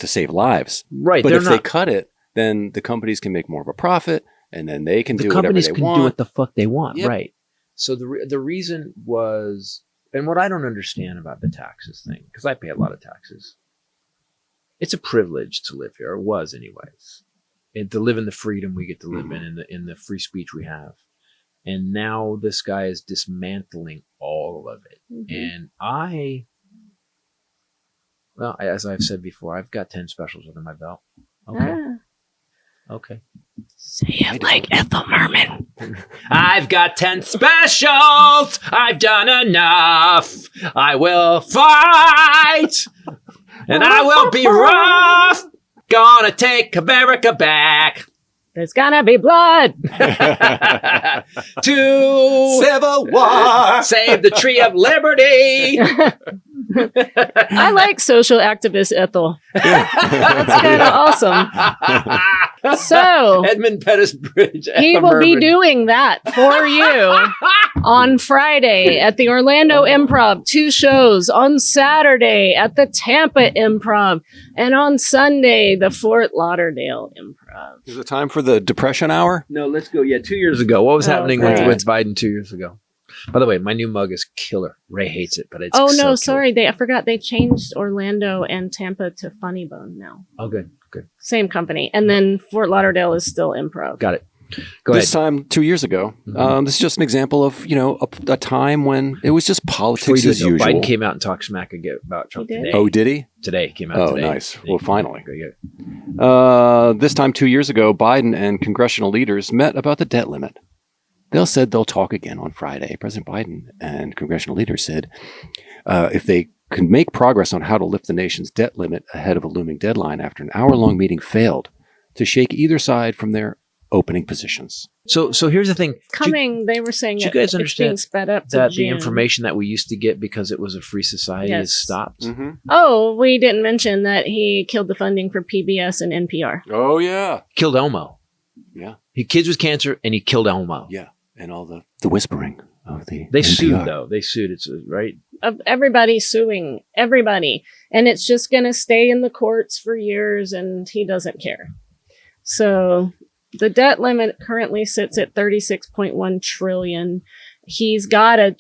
save lives, right? But if they cut it, then the companies can make more of a profit, and then they can do whatever they want. The companies can do what the fuck they want, yep. Right? So the reason was, and what I don't understand about the taxes thing, because I pay a lot of taxes. It's a privilege to live here, or was anyways, and to live in the freedom we get to live in the free speech we have. And now this guy is dismantling all of it. Mm-hmm. And as I've said before, I've got 10 specials under my belt. Okay. Okay. Say it like Ethel Merman. I've got 10 specials. I've done enough. I will fight. And I will be rough. Gonna take America back. There's gonna be blood. To Civil War. Save the tree of liberty. I like social activist Ethel. That's kind of awesome. So Edmund Pettus Bridge. He will be doing that for you on Friday at the Orlando Improv, 2 shows, on Saturday at the Tampa Improv, and on Sunday, the Fort Lauderdale Improv. Is it time for the Depression Hour? No, let's go. Yeah, 2 years ago. What was happening with Biden 2 years ago? By the way, my new mug is killer. Ray hates it, but it's sorry. I forgot they changed Orlando and Tampa to Funny Bone now. Oh, good. Same company. And then Fort Lauderdale is still Improv. Got it. Go ahead. This time, 2 years ago, this is just an example of, a time when it was just politics as usual. Biden came out and talked smack again about Trump today. Oh, did he? Today. Came out today. Oh, nice. Well, finally. Good. This time 2 years ago, Biden and congressional leaders met about the debt limit. They said they'll talk again on Friday. President Biden and congressional leaders said if they could make progress on how to lift the nation's debt limit ahead of a looming deadline after an hour-long meeting failed to shake either side from their opening positions. So here's the thing. They were saying you guys understand being sped up to that June. The information that we used to get because it was a free society has stopped? Mm-hmm. Oh, we didn't mention that he killed the funding for PBS and NPR. Oh, yeah. Killed Elmo. Yeah. He kids with cancer and he killed Elmo. Yeah. And all the whispering of the They NPR. sued, though. They sued. It's right. Everybody suing everybody. And it's just going to stay in the courts for years, and he doesn't care. So the debt limit currently sits at $36.1 trillion. He's got to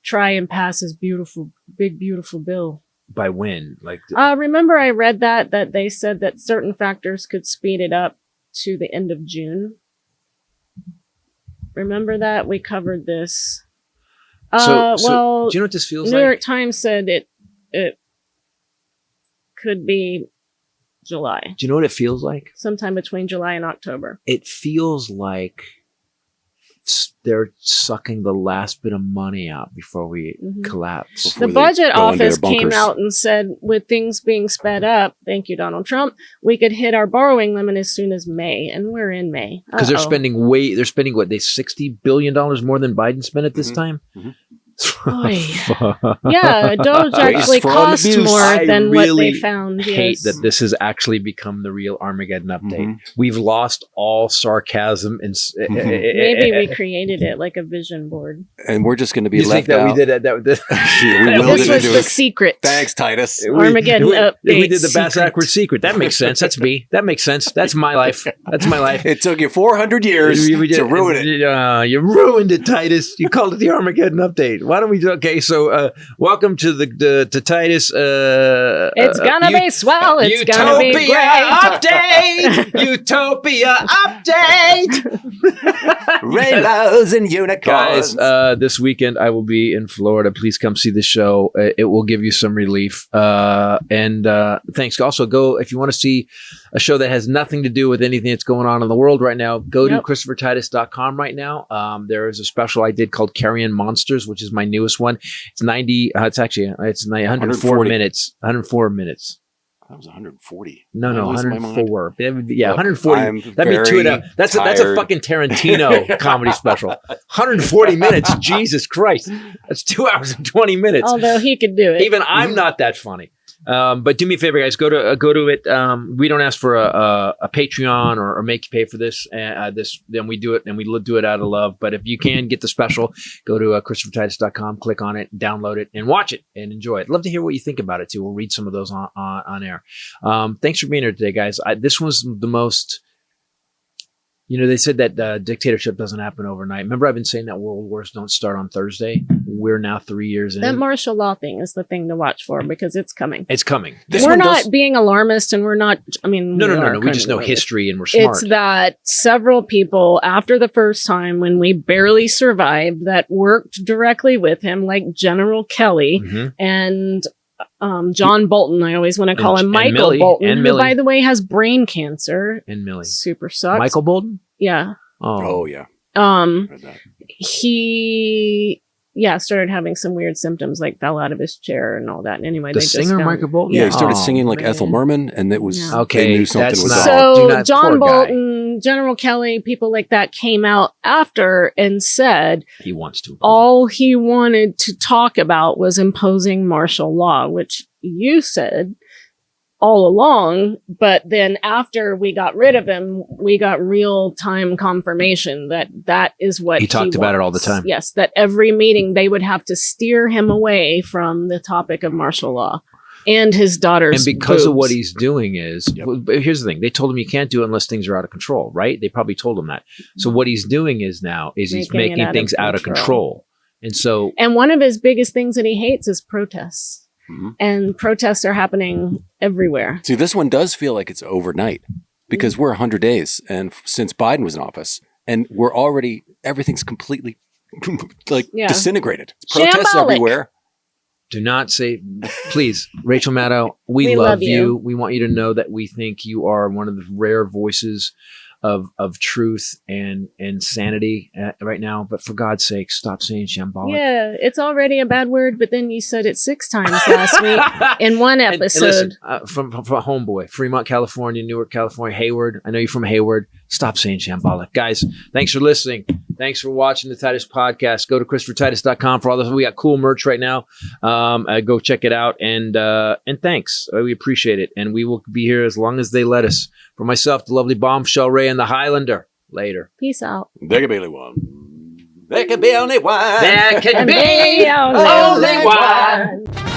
try and pass his big, beautiful bill. By when? Remember I read that they said that certain factors could speed it up to the end of June. Remember that? We covered this. So do you know what this feels like? New York Times said it could be July. Do you know what it feels like? Sometime between July and October. It feels like they're sucking the last bit of money out before we collapse. The budget office came out and said, with things being sped up, thank you, Donald Trump, we could hit our borrowing limit as soon as May, and we're in May. Because they're spending what, $60 billion more than Biden spent at this time? Yeah, Doge actually cost more than what they found. I hate that this has actually become the real Armageddon update. We've lost all sarcasm and maybe we created it like a vision board, and we're just going to be left that out. We did that. This was the secret. Thanks, Titus. Armageddon update. We did the backwards secret. That makes sense. That's me. That makes sense. That's my life. That's my life. It took you 400 years to ruin it. You ruined it, Titus. You called it the Armageddon update. Why don't we do? Okay, so welcome to to Titus. It's gonna be swell. It's gonna be great. Update. Utopia update. Rainbows and unicorns. Guys, this weekend I will be in Florida. Please come see the show. It will give you some relief. And thanks. Also, go if you want to see a show that has nothing to do with anything that's going on in the world right now. Go to ChristopherTitus.com right now. There is a special I did called Carrion Monsters, which is my newest one. It's 90. It's 104 minutes. 104 minutes. That was 140. No, 104. Yeah, 140. That'd be 2 hours. That's a fucking Tarantino comedy special. 140 minutes. Jesus Christ. That's 2 hours and 20 minutes. Although he could do it. Even I'm not that funny. But do me a favor, guys. Go to it. We don't ask for a Patreon or make you pay for this. Then we do it, and we do it out of love. But if you can get the special, go to ChristopherTitus.com, click on it, download it, and watch it and enjoy it. I'd love to hear what you think about it too. We'll read some of those on air. Thanks for being here today, guys. This was the most. They said that dictatorship doesn't happen overnight. Remember, I've been saying that world wars don't start on Thursday. We're now 3 years in. That martial law thing is the thing to watch for because it's coming. It's coming. We're not being alarmist, and we're not. I mean, no. We just know history, and we're smart. It's that several people, after the first time when we barely survived, that worked directly with him, like General Kelly and John Bolton. I always want to call him Michael Bolton, who, by the way, has brain cancer. And Millie. Super sucks. Michael Bolton? Yeah. Oh yeah. He started having some weird symptoms, like fell out of his chair and all that. And anyway, the singer Michael Bolton? Yeah, he started singing like Ethel Merman, and it was okay. They knew something was so John Bolton, General Kelly, people like that came out after and said he wants to. All he wanted to talk about was imposing martial law, which you said all along, but then after we got rid of him, we got real-time confirmation that is what he talked about it all the time. Yes, that every meeting they would have to steer him away from the topic of martial law and his daughter's And because of boobs. what he's doing is, here's the thing, they told him you can't do it unless things are out of control, right? They probably told him that. So what he's doing is he's making things out of control. And one of his biggest things that he hates is protests. And protests are happening everywhere. See, this one does feel like it's overnight because we're 100 days and since Biden was in office, and we're already, everything's completely disintegrated. Protests everywhere. Do not say, please, Rachel Maddow, we love you. We want you to know that we think you are one of the rare voices of truth and sanity right now. But for God's sake, stop saying shambolic. Yeah, it's already a bad word, but then you said it 6 times last week in one episode. And listen, from homeboy, Fremont, California, Newark, California, Hayward. I know you're from Hayward. Stop saying shambolic. Guys, thanks for listening. Thanks for watching the Titus podcast. Go to ChristopherTitus.com for all this. We got cool merch right now. Go check it out. And thanks. We appreciate it. And we will be here as long as they let us. For myself, the lovely Bombshell Ray, and the Highlander. Later. Peace out. There could be only one. There could be only one. There could be only one.